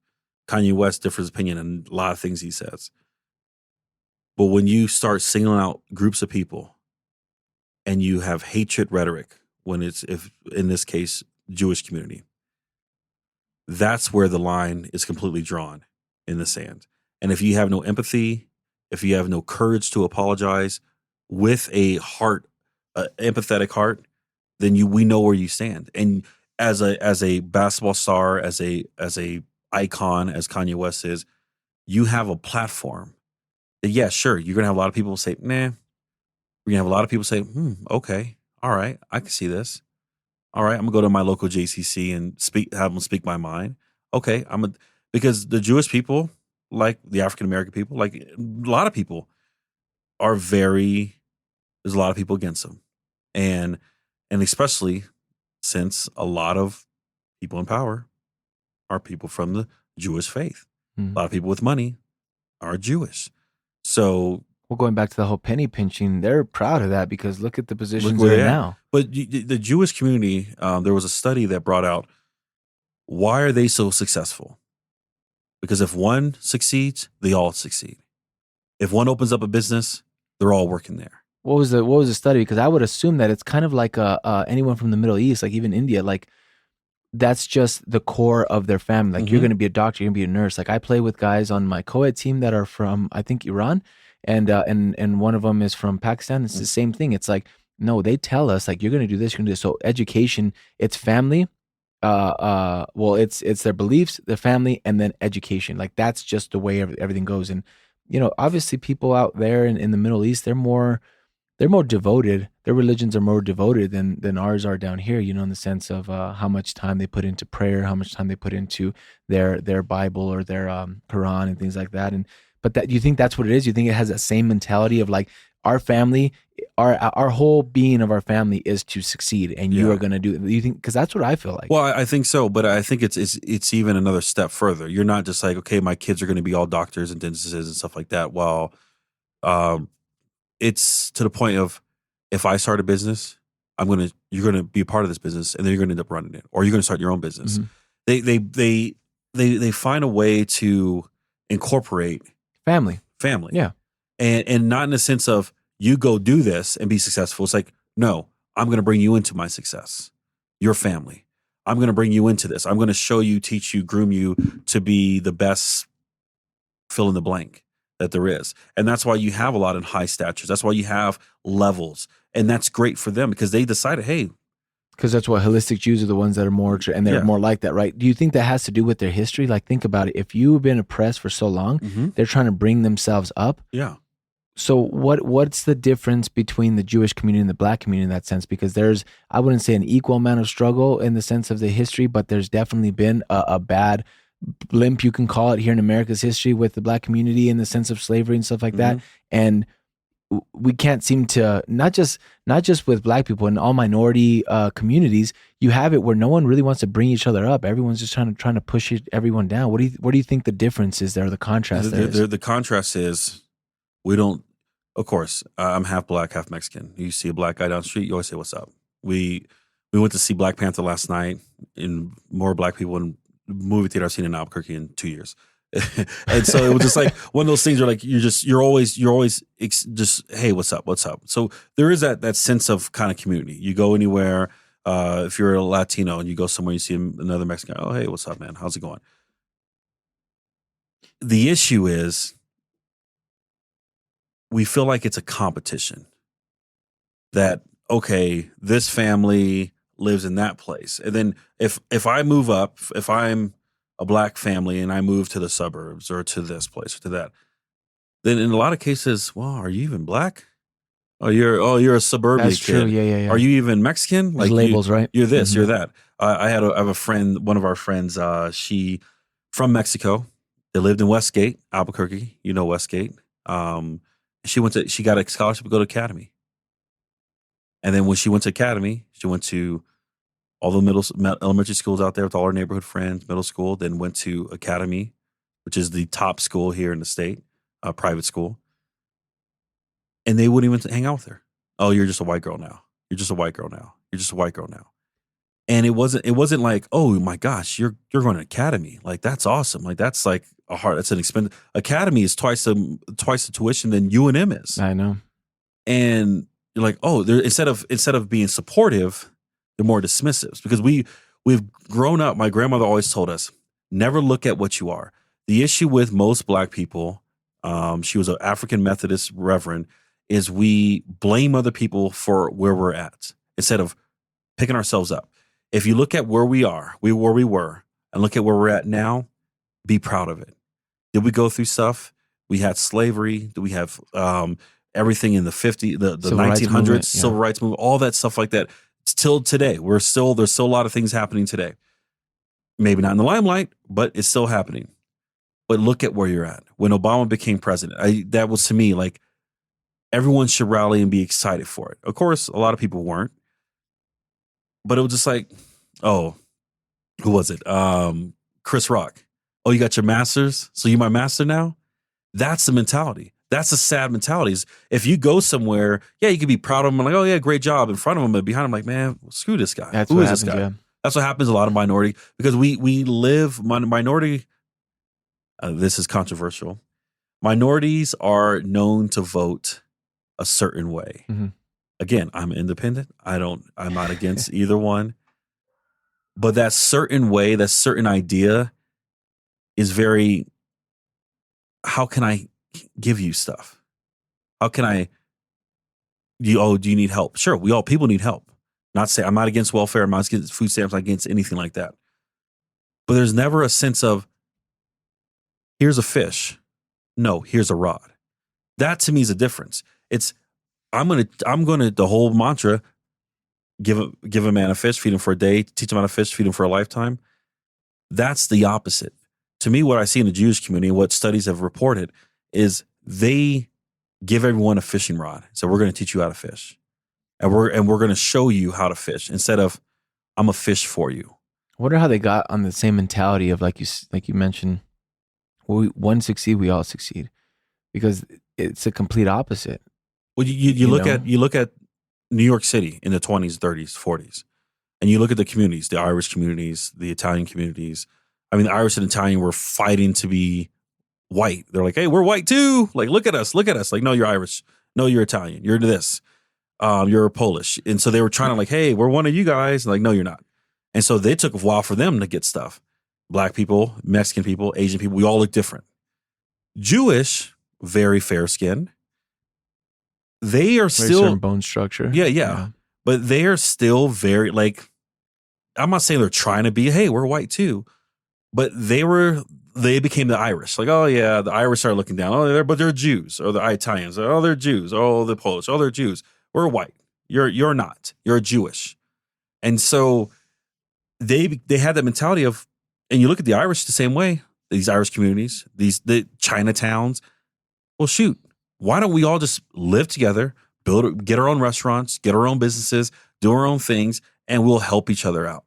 Kanye West, different opinion, and a lot of things he says. But when you start singling out groups of people and you have hatred rhetoric, if in this case, Jewish community, that's where the line is completely drawn in the sand. And if you have no empathy, if you have no courage to apologize with a empathetic heart, then we know where you stand. And as a basketball star, as a icon, as Kanye West is, you have a platform that, yeah, sure, you're gonna have a lot of people say, nah. You're gonna have a lot of people say, okay, all right, I can see this. All right, I'm gonna go to my local JCC and have them speak my mind. Okay, because the Jewish people, like the African American people, like a lot of people, there's a lot of people against them, and especially since a lot of people in power are people from the Jewish faith. A lot of people with money are Jewish. So, well, going back to the whole penny pinching, they're proud of that because look at the positions they're in now. But the Jewish community, there was a study that brought out, why are they so successful? Because if one succeeds, they all succeed. If one opens up a business, they're all working there. What was the study? Because I would assume that it's kind of like anyone from the Middle East, like even India, like that's just the core of their family. Like you're going to be a doctor, you're going to be a nurse. Like I play with guys on my co-ed team that are from, I think, Iran, and one of them is from Pakistan. It's the same thing. It's like, no, they tell us like you're going to do this, you're going to do this. So education, it's family. Well, it's their beliefs, their family, and then education. Like that's just the way everything goes. And obviously, people out there in the Middle East, they're more devoted. Their religions are more devoted than ours are down here, in the sense of how much time they put into prayer, how much time they put into their Bible or their Quran and things like that. But do you think that's what it is? You think it has that same mentality of like our family, our whole being of our family is to succeed, and you are going to do it? You think, because that's what I feel like. Well, I think so, but I think it's even another step further. You're not just like, okay, my kids are going to be all doctors and dentists and stuff like that. While it's to the point of, if I start a business, you're gonna be a part of this business, and then you're gonna end up running it, or you're gonna start your own business. They find a way to incorporate family, yeah, and not in the sense of you go do this and be successful. It's like, no, I'm gonna bring you into my success, your family. I'm gonna bring you into this. I'm gonna show you, teach you, groom you to be the best. Fill in the blank that there is. And that's why you have a lot in high statures. That's why you have levels. And that's great for them because they decided, hey. Because that's what holistic Jews are, the ones that are more, and they're more like that, right? Do you think that has to do with their history? Like, think about it. If you've been oppressed for so long, they're trying to bring themselves up. Yeah. So what's the difference between the Jewish community and the Black community in that sense? Because there's, I wouldn't say an equal amount of struggle in the sense of the history, but there's definitely been a bad blimp, you can call it, here in America's history with the Black community in the sense of slavery and stuff like that. And we can't seem to, not just with Black people, in all minority communities, you have it where no one really wants to bring each other up. Everyone's just trying to push everyone down. What do you think the difference is there? The contrast The contrast is, we don't. Of course, I'm half Black, half Mexican. You see a Black guy down the street, you always say, "What's up?" We went to see Black Panther last night, and more Black people in movie theater I've seen in Albuquerque in 2 years. And so it was just like one of those things where like you're always just, hey, what's up? So there is that sense of kind of community. You go anywhere, if you're a Latino and you go somewhere, you see another Mexican, oh, hey, what's up, man? How's it going? The issue is we feel like it's a competition. That, okay, this family lives in that place. And then if I move up, if I'm a Black family and I move to the suburbs or to this place or to that, then in a lot of cases, well, are you even Black? You're a suburban kid. That's true. Yeah. Are you even Mexican? Like labels, right? You're this, you're that. I have a friend, one of our friends, she from Mexico, They lived in Westgate, Albuquerque. You know Westgate. She got a scholarship to go to Academy. And then when she went to Academy, she went to all the elementary schools out there with all her neighborhood friends, middle school, then went to Academy, which is the top school here in the state, a private school. And they wouldn't even hang out with her. Oh, you're just a white girl now. You're just a white girl now. You're just a white girl now. And it wasn't like, oh my gosh, you're going to Academy. Like, that's awesome. Like, that's like that's an expensive. Academy is twice the tuition than UNM is. I know. And you're like, oh, instead of being supportive, they're more dismissive, because we've grown up. My grandmother always told us, never look at what you are. The issue with most black people, she was an African Methodist reverend, is we blame other people for where we're at instead of picking ourselves up. If you look at where we are, where we were, and look at where we're at now, be proud of it. Did we go through stuff? We had slavery. Did we have everything in the 1900s, civil rights movement, all that stuff like that? Till today, there's still a lot of things happening today. Maybe not in the limelight, but it's still happening. But look at where you're at. When Obama became president, that was, to me, like, everyone should rally and be excited for it. Of course, a lot of people weren't. But it was just like, oh, who was it? Chris Rock. Oh, you got your master's? So you my master now? That's the mentality. That's the sad mentality. Is if you go somewhere, yeah, you could be proud of them. Like, oh, yeah, great job in front of them. But behind them, like, man, screw this guy. Who is this guy? Yeah. That's what happens a lot of minority, because we live minority. This is controversial. Minorities are known to vote a certain way. Mm-hmm. Again, I'm independent. I'm not against either one. But that certain way, that certain idea is very, how can I give you stuff? How can do you need help? Sure, people need help. I'm not against welfare, I'm not against food stamps, I'm not against anything like that. But there's never a sense of, here's a fish. No, here's a rod. That to me is a difference. It's, I'm gonna the whole mantra, give a man a fish, feed him for a day, teach him how to fish, feed him for a lifetime. That's the opposite. To me, what I see in the Jewish community, what studies have reported, is they give everyone a fishing rod. So we're going to teach you how to fish, and we're going to show you how to fish, instead of, I'm a fish for you. I wonder how they got on the same mentality of, like you mentioned, one succeed, we all succeed, because it's a complete opposite. Well, you look at New York City in the 20s, 30s, 40s, and you look at the communities, the Irish communities, the Italian communities. I mean, the Irish and Italian were fighting to be white. They're like, hey, we're white too. Like, look at us. Like, no, you're Irish. No, you're Italian. You're this. You're Polish. And so they were trying to, like, hey, we're one of you guys. And like, no, you're not. And so they took a while for them to get stuff. Black people, Mexican people, Asian people, we all look different. Jewish, very fair skinned. They are still certain bone structure. Yeah. But they are still very, like, I'm not saying they're trying to be, hey, we're white too. But they became the Irish. Like, oh yeah, the Irish are looking down. Oh, but they're Jews. Or the Italians. Oh, they're Jews. Oh, the Polish. Oh, they're Jews. We're white. You're not. You're Jewish. And so they had that mentality of, and you look at the Irish the same way. These Irish communities, the Chinatowns. Well, shoot, why don't we all just live together, get our own restaurants, get our own businesses, do our own things, and we'll help each other out.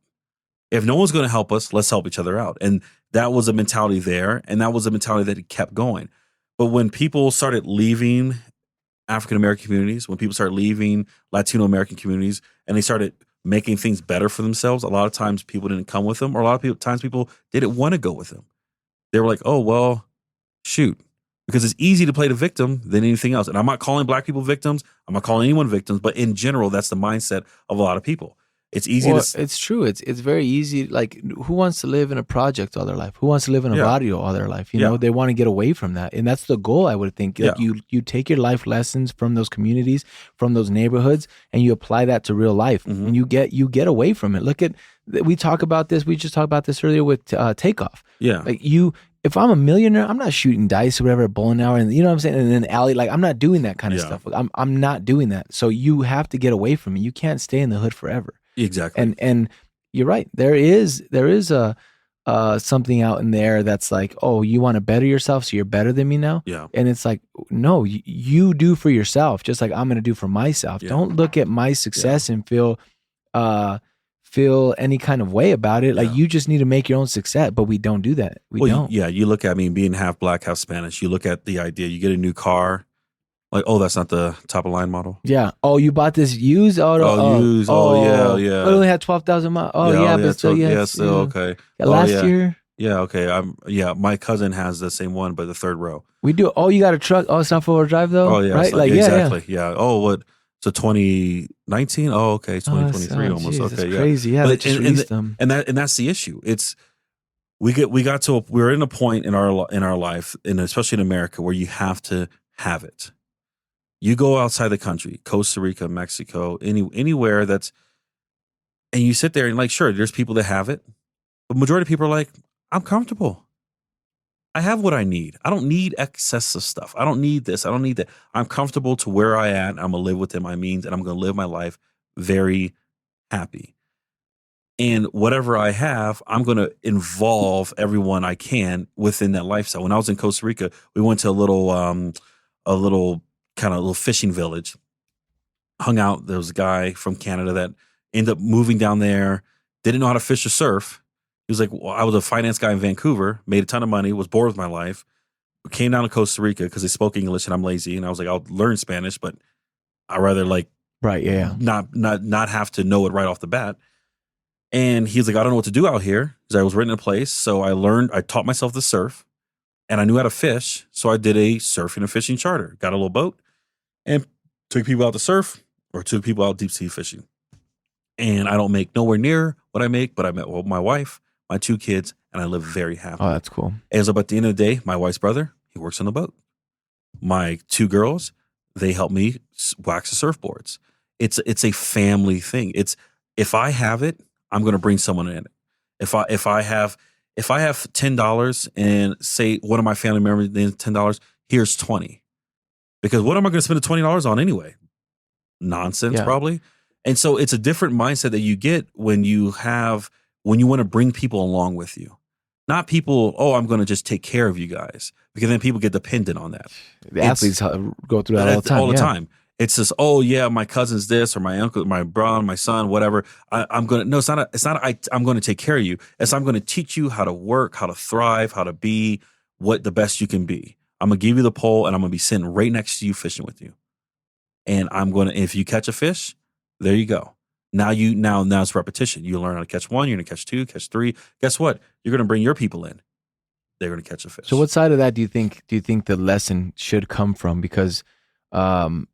If no one's going to help us, let's help each other out. And that was a mentality there, and that was a mentality that it kept going. But when people started leaving African-American communities, when people started leaving Latino American communities, and they started making things better for themselves, a lot of times people didn't come with them, or a lot of times people didn't want to go with them. They were like, oh, well, shoot. Because it's easy to play the victim than anything else. And I'm not calling black people victims. I'm not calling anyone victims. But in general, that's the mindset of a lot of people. It's easy It's true. It's very easy. Like, who wants to live in a project all their life? Who wants to live in a barrio all their life? You know, they want to get away from that. And that's the goal, I would think. Like, you take your life lessons from those communities, from those neighborhoods, and you apply that to real life. Mm-hmm. And you get away from it. Look at, we talk about this. We just talked about this earlier with Takeoff. Yeah. Like, if I'm a millionaire, I'm not shooting dice or whatever at bowling hour, and you know what I'm saying, and in an alley. Like, I'm not doing that kind of stuff. I'm not doing that. So you have to get away from it. You can't stay in the hood forever. Exactly. And you're right. There is a something out in there that's like, oh, you want to better yourself, so you're better than me now. Yeah. And it's like, no, you do for yourself, just like I'm gonna do for myself. Yeah. Don't look at my success and feel any kind of way about it. Like, Yeah. you just need to make your own success, but we don't do that. We don't. Yeah, you look at me being half black, half Spanish. You look at the idea. You get a new car, like, oh, that's not the top of line model. Yeah. Oh, you bought this used auto. Used. Oh, yeah. It only had 12,000 miles. Oh, yeah, but still, still okay. Yeah, last year. Yeah, okay. My cousin has the same one, but the third row. We do. Oh, you got a truck. Oh, it's not 4-wheel drive though. Oh, yeah, right. Like exactly. Yeah. Oh, what? So 2019. Oh, okay. 2023 almost. Geez, okay. That's crazy. Yeah. They just released them. And that's the issue. We're in a point in our life, and especially in America, where you have to have it. You go outside the country, Costa Rica, Mexico, anywhere and you sit there and like, sure, there's people that have it, but majority of people are like, I'm comfortable. I have what I need. I don't need excess of stuff. I don't need this. I don't need that. I'm comfortable to where I am. I'm gonna live within my means, and I'm gonna live my life very happy. And whatever I have, I'm going to involve everyone I can within that lifestyle. When I was in Costa Rica, we went to a little fishing village, hung out. There was a guy from Canada that ended up moving down there, didn't know how to fish or surf. He was like, well, I was a finance guy in Vancouver, made a ton of money, was bored with my life, came down to Costa Rica because they spoke English and I'm lazy. And I was like, I'll learn Spanish, but I'd rather not have to know it right off the bat. And he's like, I don't know what to do out here because I was renting a place. So I taught myself to surf and I knew how to fish. So I did a surfing and fishing charter, got a little boat and took people out to surf or took people out deep sea fishing. And I don't make nowhere near what I make, but I met my wife, my 2 kids, and I live very happy. Oh, that's cool. And so, but at the end of the day, my wife's brother, he works on the boat. My 2 girls, they help me wax the surfboards. It's a family thing. If I have it, I'm going to bring someone in it. If I have $10 and say one of my family members needs $10, here's 20. Because what am I going to spend the $20 on anyway? Nonsense, probably. And so it's a different mindset that you get when you want to bring people along with you. Not people, oh, I'm going to just take care of you guys. Because then people get dependent on that. The athletes go through that all the time. All the time. It's just, oh yeah, my cousin's this or my uncle, my brother, my son, whatever. I'm going to take care of you. I'm going to teach you how to work, how to thrive, how to be what the best you can be. I'm going to give you the pole and I'm going to be sitting right next to you fishing with you. And if you catch a fish, there you go. Now it's repetition. You learn how to catch 1, you're going to catch 2, catch 3. Guess what? You're going to bring your people in. They're going to catch a fish. So what side of that do you think the lesson should come from? Because,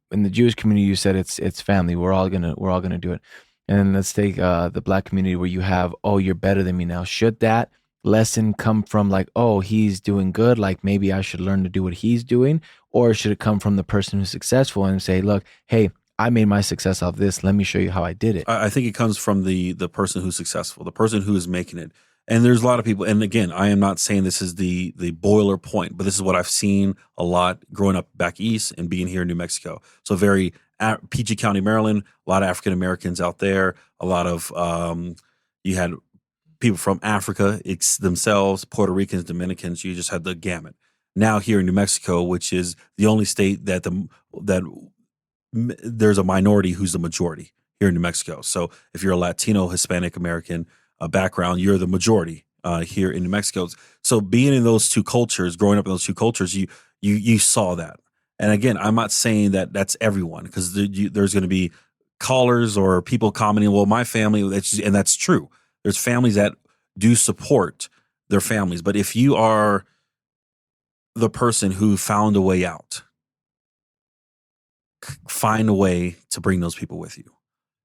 in the Jewish community, you said it's family. We're all gonna do it. And let's take the Black community where you have, oh, you're better than me now. Should that lesson come from like, oh, he's doing good, like maybe I should learn to do what he's doing, or should it come from the person who's successful and say, look, hey, I made my success off this. Let me show you how I did it. I think it comes from the person who's successful, the person who is making it. And there's a lot of people, and again, I am not saying this is the boiler point, but this is what I've seen a lot growing up back east and being here in New Mexico. So very PG County, Maryland, a lot of African Americans out there, a lot of you had people from Africa themselves, Puerto Ricans, Dominicans. You just had the gamut. Now here in New Mexico, which is the only state that there's a minority who's the majority here in New Mexico. So if you're a Latino, Hispanic American background, you're the majority here in New Mexico. So being in those 2 cultures, growing up in those 2 cultures, you saw that. And again, I'm not saying that that's everyone, because there's going to be callers or people commenting, well, my family, and that's true. There's families that do support their families. But if you are the person who found a way out, find a way to bring those people with you.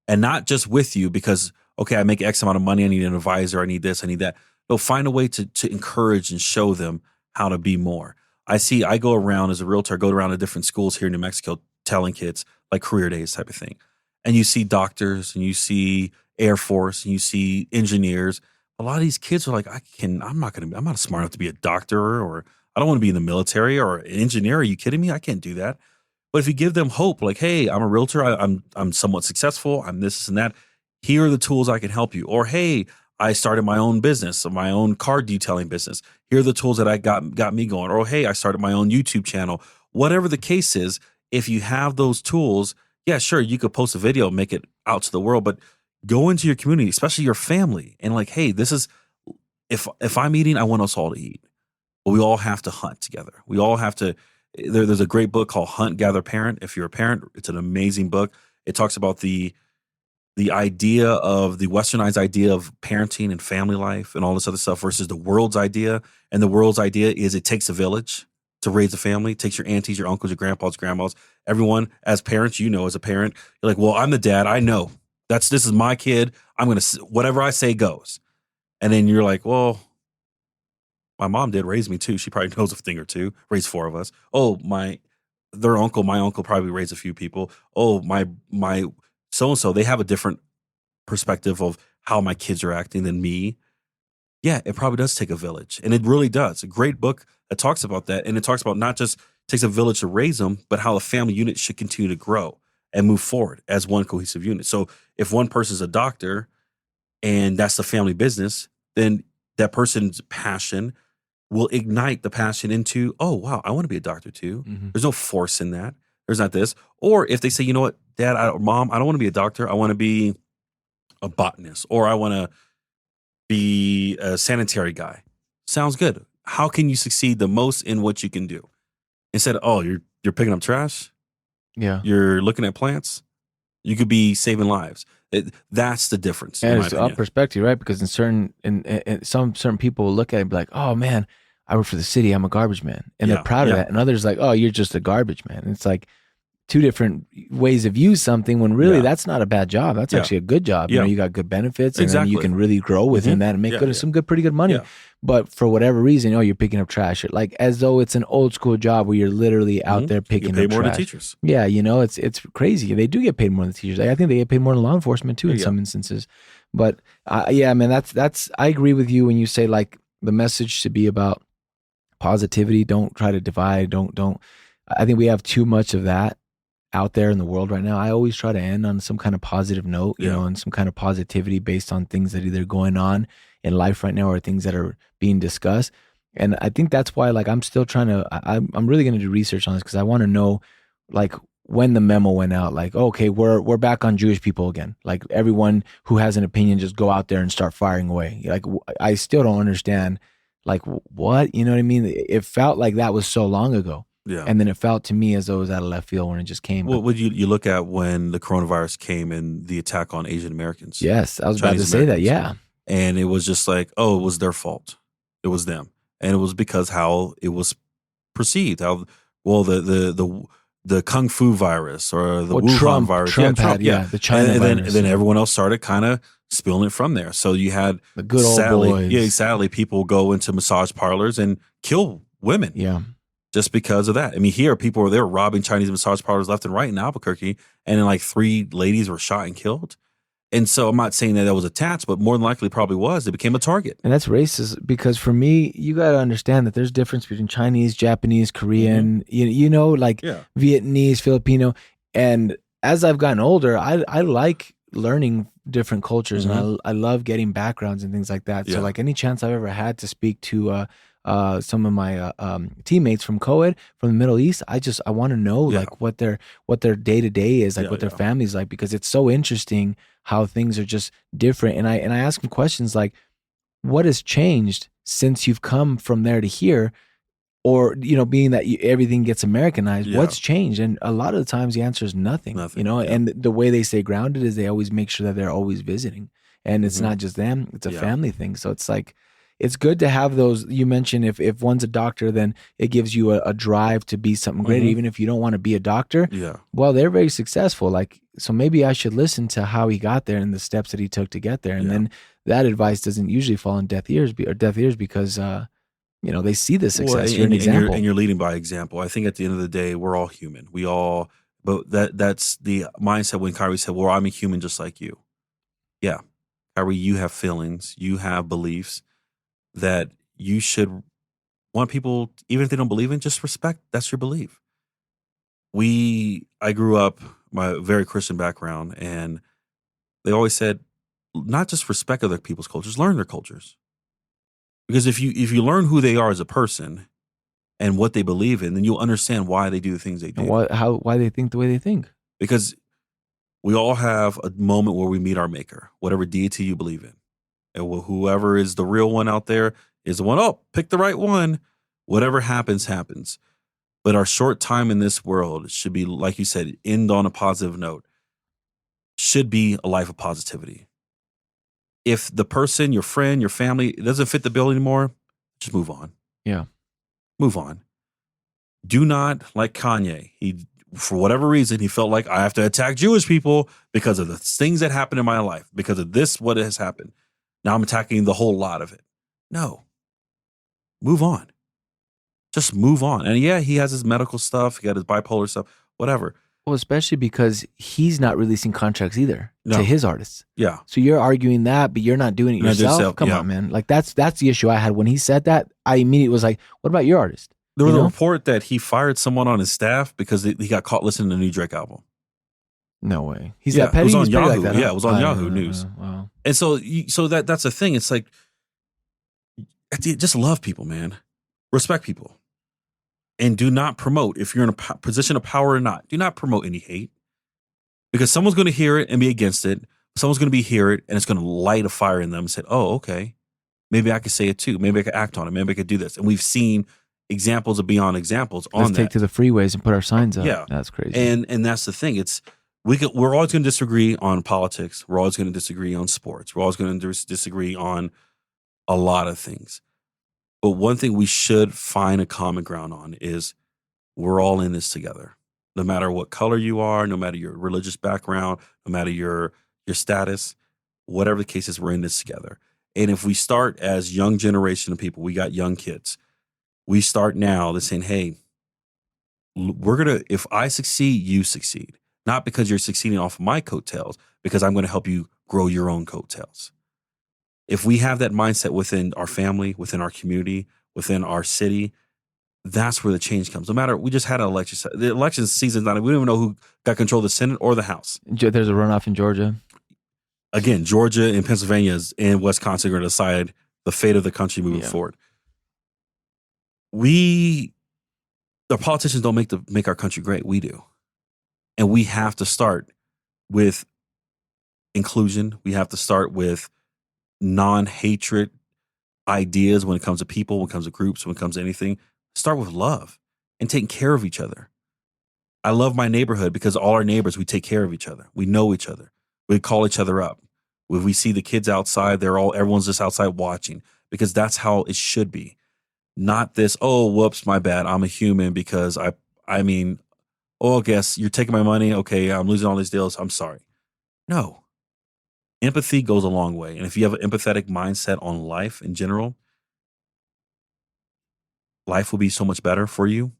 And not just with you because, okay, I make X amount of money, I need an advisor, I need this, I need that. No, find a way to encourage and show them how to be more. I go around as a realtor, I go around to different schools here in New Mexico telling kids like career days type of thing. And you see doctors and you see Air Force and you see engineers. A lot of these kids are like, I'm not smart enough to be a doctor, or I don't want to be in the military or an engineer. Are you kidding me? I can't do that. But if you give them hope, like, hey, I'm a realtor, I'm somewhat successful, I'm this and that. Here are the tools I can help you. Or, hey, I started my own business, my own car detailing business. Here are the tools that I got me going. Or, hey, I started my own YouTube channel. Whatever the case is, if you have those tools, yeah, sure, you could post a video, make it out to the world, but go into your community, especially your family, and like, hey, this is, if I'm eating, I want us all to eat. But we all have to hunt together. We all have to. There's a great book called Hunt, Gather, Parent. If you're a parent, it's an amazing book. It talks about the idea of the westernized idea of parenting and family life and all this other stuff versus the world's idea. And the world's idea is it takes a village to raise a family. It takes your aunties, your uncles, your grandpas, grandmas, everyone. As parents, as a parent, you're like, well, I'm the dad. I know this is my kid. I'm gonna, whatever I say goes. And then you're like, well, my mom did raise me too. She probably knows a thing or two. Raised 4 of us. Oh, my uncle probably raised a few people. Oh, my so and so, they have a different perspective of how my kids are acting than me. Yeah, it probably does take a village, and it really does. A great book that talks about that, and it talks about not just takes a village to raise them, but how a family unit should continue to grow and move forward as one cohesive unit. So if one person's a doctor and that's the family business, then that person's passion will ignite the passion into, oh, wow, I want to be a doctor too. Mm-hmm. There's no force in that. There's not this. Or if they say, you know what, Dad, Mom, I don't want to be a doctor. I want to be a botanist, or I want to be a sanitary guy. Sounds good. How can you succeed the most in what you can do? Instead of, oh, you're picking up trash. Yeah. You're looking at plants. You could be saving lives. That's the difference. And it's up perspective, right? Because some certain people will look at it and be like, oh man, I work for the city. I'm a garbage man. And they're proud of that. And others like, oh, you're just a garbage man. And it's like 2 different ways of view something when really that's not a bad job. That's actually a good job. You got good benefits and then you can really grow within that and make pretty good money. Yeah. But for whatever reason, you're picking up trash. Like as though it's an old school job where you're literally out there picking up trash. You get paid more than teachers. Yeah, it's crazy. They do get paid more than teachers. I think they get paid more than law enforcement too in some instances. But yeah, man, that's I agree with you when you say like the message should be about positivity. Don't try to divide. Don't. I think we have too much of that out there in the world right now. I always try to end on some kind of positive note, and some kind of positivity based on things that are either going on in life right now or things that are being discussed. And I think that's why, like, I'm still trying to, I'm really going to do research on this because I want to know, like, when the memo went out, like, okay, we're back on Jewish people again. Like, everyone who has an opinion, just go out there and start firing away. Like, I still don't understand, like, what, you know what I mean? It felt like that was so long ago. Yeah. And then it felt to me as though it was out of left field when it just came. Well, would you look at when the coronavirus came and the attack on Asian Americans? Yes, I was about to say that. Yeah. And it was just like, oh, it was their fault. It was them. And it was because how it was perceived. How, well, the Kung Fu virus or the Wuhan virus. Trump had the China virus. And then everyone else started kind of spilling it from there. So you had the good old boys. Yeah, sadly, people go into massage parlors and kill women. Yeah. Just because of that. I mean, here people were robbing Chinese massage parlors left and right in Albuquerque, and then like 3 ladies were shot and killed. And so I'm not saying that was attached, but more than likely probably was. It became a target. And that's racist because for me, you got to understand that there's difference between Chinese, Japanese, Korean, Vietnamese, Filipino. And as I've gotten older, I like learning different cultures and I love getting backgrounds and things like that. So like any chance I've ever had to speak to some of my teammates from co-ed from the Middle East, I want to know like what their day-to-day is, like what their family's like, because it's so interesting how things are just different. And I ask them questions like, what has changed since you've come from there to here? Or, being that everything gets Americanized, what's changed? And a lot of the times the answer is nothing. And the way they stay grounded is they always make sure that they're always visiting. And it's not just them, it's a family thing. So it's like, it's good to have those. You mentioned if one's a doctor, then it gives you a drive to be something greater, even if you don't want to be a doctor. Yeah. Well, they're very successful. Like, so maybe I should listen to how he got there and the steps that he took to get there. And then that advice doesn't usually fall on deaf ears because, they see the success. You're an example. And you're leading by example. I think at the end of the day, we're all human. But that's the mindset when Kyrie said, well, I'm a human just like you. Yeah. Kyrie, you have feelings, you have beliefs that you should want people, even if they don't believe in, just respect. That's your belief. I grew up, my very Christian background, and they always said, not just respect other people's cultures, learn their cultures. Because if you learn who they are as a person and what they believe in, then you'll understand why they do the things they do. And why they think the way they think. Because we all have a moment where we meet our maker, whatever deity you believe in. And whoever is the real one out there is the one. Oh, pick the right one. Whatever happens, happens. But our short time in this world should be, like you said, end on a positive note. Should be a life of positivity. If the person, your friend, your family, it doesn't fit the bill anymore, just move on. Yeah. Move on. Do not, like Kanye, for whatever reason, he felt like I have to attack Jewish people because of the things that happened in my life, because of this, what has happened. Now I'm attacking the whole lot of it. No. Move on. Just move on. And yeah, he has his medical stuff. He got his bipolar stuff, whatever. Well, especially because he's not releasing contracts either to his artists. Yeah. So you're arguing that, but you're not doing it yourself. Come on, man. Like that's the issue I had when he said that. I immediately was like, "What about your artist?" There was a report that he fired someone on his staff because he got caught listening to the new Drake album. No way. He's that petty. It was on Yahoo. Like that, huh? Yeah, it was on Yahoo News. Wow. And so that's the thing. It's like, just love people, man. Respect people. And do not promote, if you're in a position of power or not, do not promote any hate. Because someone's going to hear it and be against it. Someone's going to hear it and it's going to light a fire in them and say, oh, okay, maybe I could say it too. Maybe I could act on it. Maybe I could do this. And we've seen examples of beyond examples on that. Let's take to the freeways and put our signs up. Yeah. That's crazy. And that's the thing. We're always going to disagree on politics. We're always going to disagree on sports. We're always going to disagree on a lot of things. But one thing we should find a common ground on is we're all in this together. No matter what color you are, no matter your religious background, no matter your status, whatever the case is, we're in this together. And if we start as young generation of people, we got young kids, we start now saying, hey, if I succeed, you succeed. Not because you're succeeding off of my coattails, because I'm going to help you grow your own coattails. If we have that mindset within our family, within our community, within our city, that's where the change comes. No matter, we just had an election. The election season's not, we don't even know who got control of the Senate or the House. There's a runoff in Georgia. Again, Georgia and Pennsylvania and Wisconsin are going to decide the fate of the country moving forward. The politicians don't make our country great. We do. And we have to start with inclusion. We have to start with non-hatred ideas when it comes to people, when it comes to groups, when it comes to anything. Start with love and taking care of each other. I love my neighborhood because all our neighbors, we take care of each other. We know each other. We call each other up. When we see the kids outside, everyone's just outside watching, because that's how it should be. Not this, oh, whoops, my bad. I'm a human because I guess you're taking my money. Okay, I'm losing all these deals. I'm sorry. No. Empathy goes a long way. And if you have an empathetic mindset on life in general, life will be so much better for you,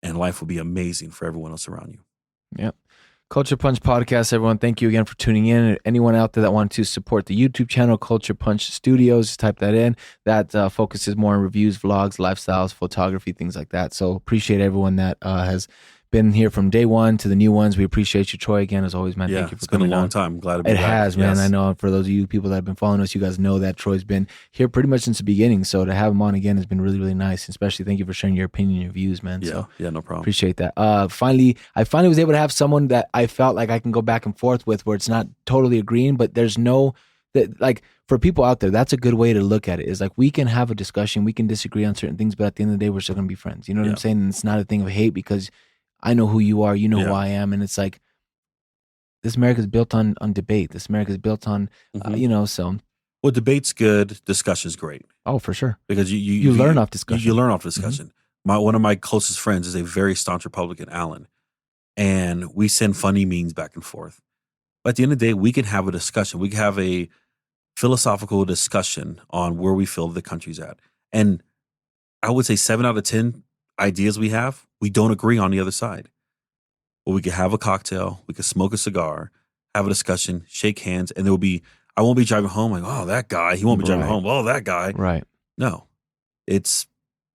and life will be amazing for everyone else around you. Yep. Culture Punch Podcast, everyone. Thank you again for tuning in. Anyone out there that wanted to support the YouTube channel, Culture Punch Studios, just type that in. That focuses more on reviews, vlogs, lifestyles, photography, things like that. So appreciate everyone that has been here from day one to the new ones. We appreciate you, Troy, again, as always, man. Yeah, thank you for coming. It's been a long on. time. I'm glad to be back. back. It has, man. Yes. I know for those of you people that have been following us, you guys know that Troy's been here pretty much since the beginning. So to have him on again has been really, really nice. Especially thank you for sharing your opinion and your views, man. Yeah, no problem. Appreciate that. I finally was able to have someone that I felt like I can go back and forth with, where it's not totally agreeing, but there's no that, like, for people out there, that's a good way to look at it. Is like, we can have a discussion, we can disagree on certain things, but at the end of the day, we're still gonna be friends. You know what I'm saying? And it's not a thing of hate, because I know who you are, you know who I am, and it's like, this America is built on debate. This America is built on, so. Well, debate's good. Discussion's great. Oh, for sure. Because you learn off discussion. You learn off discussion. One of my closest friends is a very staunch Republican, Alan, and we send funny memes back and forth. But at the end of the day, we can have a discussion. We can have a philosophical discussion on where we feel the country's at. And I would say 7 out of 10 ideas we have, we don't agree on the other side. But we could have a cocktail, we could smoke a cigar, have a discussion, shake hands, and I won't be driving home like, oh, that guy. He won't be driving home. Oh, that guy. Right. No. It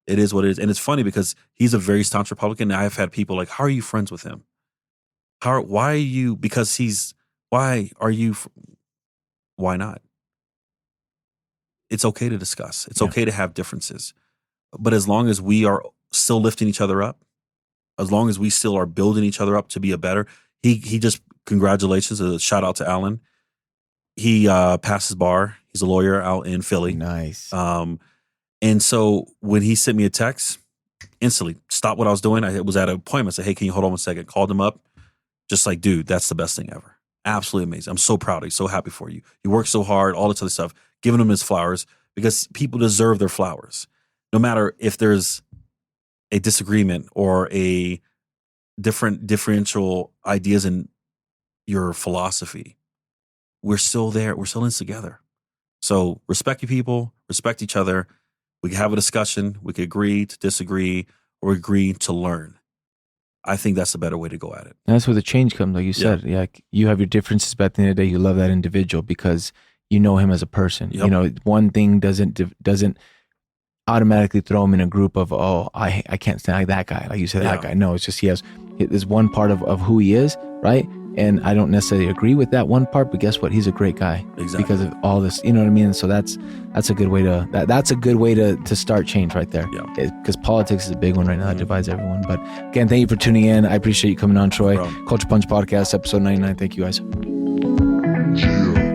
is what it is. And it's funny because he's a very staunch Republican. I've had people like, how are you friends with him? Why are you why not? It's okay to discuss. It's okay to have differences. But as long as we are still lifting each other up, as long as we still are building each other up to be a better, he just, congratulations, a shout out to Alan. He passed his bar. He's a lawyer out in Philly. Nice. And so when he sent me a text, instantly stopped what I was doing. I was at an appointment. I said, hey, can you hold on 1 second? Called him up. Just like, dude, that's the best thing ever. Absolutely amazing. I'm so proud of you. So happy for you. You work so hard, all this other stuff, giving him his flowers, because people deserve their flowers. No matter if there's a disagreement or a differential ideas in your philosophy, we're still there. We're still in this together. So respect your people, respect each other. We can have a discussion. We can agree to disagree or agree to learn. I think that's a better way to go at it. And that's where the change comes, like you said. Yeah. Like you have your differences, but at the end of the day, you love that individual because you know him as a person. Yep. You know, one thing doesn't automatically throw him in a group of, oh, I can't stand like that guy. Like you said, that guy. No, it's just there's one part of who he is, right? And I don't necessarily agree with that one part, but guess what? He's a great guy. Exactly. Because of all this, you know what I mean? So that's a good way to start change right there. Yeah. Because politics is a big one right now that divides everyone. But again, thank you for tuning in. I appreciate you coming on, Troy. No problem. Culture Punch Podcast, episode 99. Thank you guys. Yeah.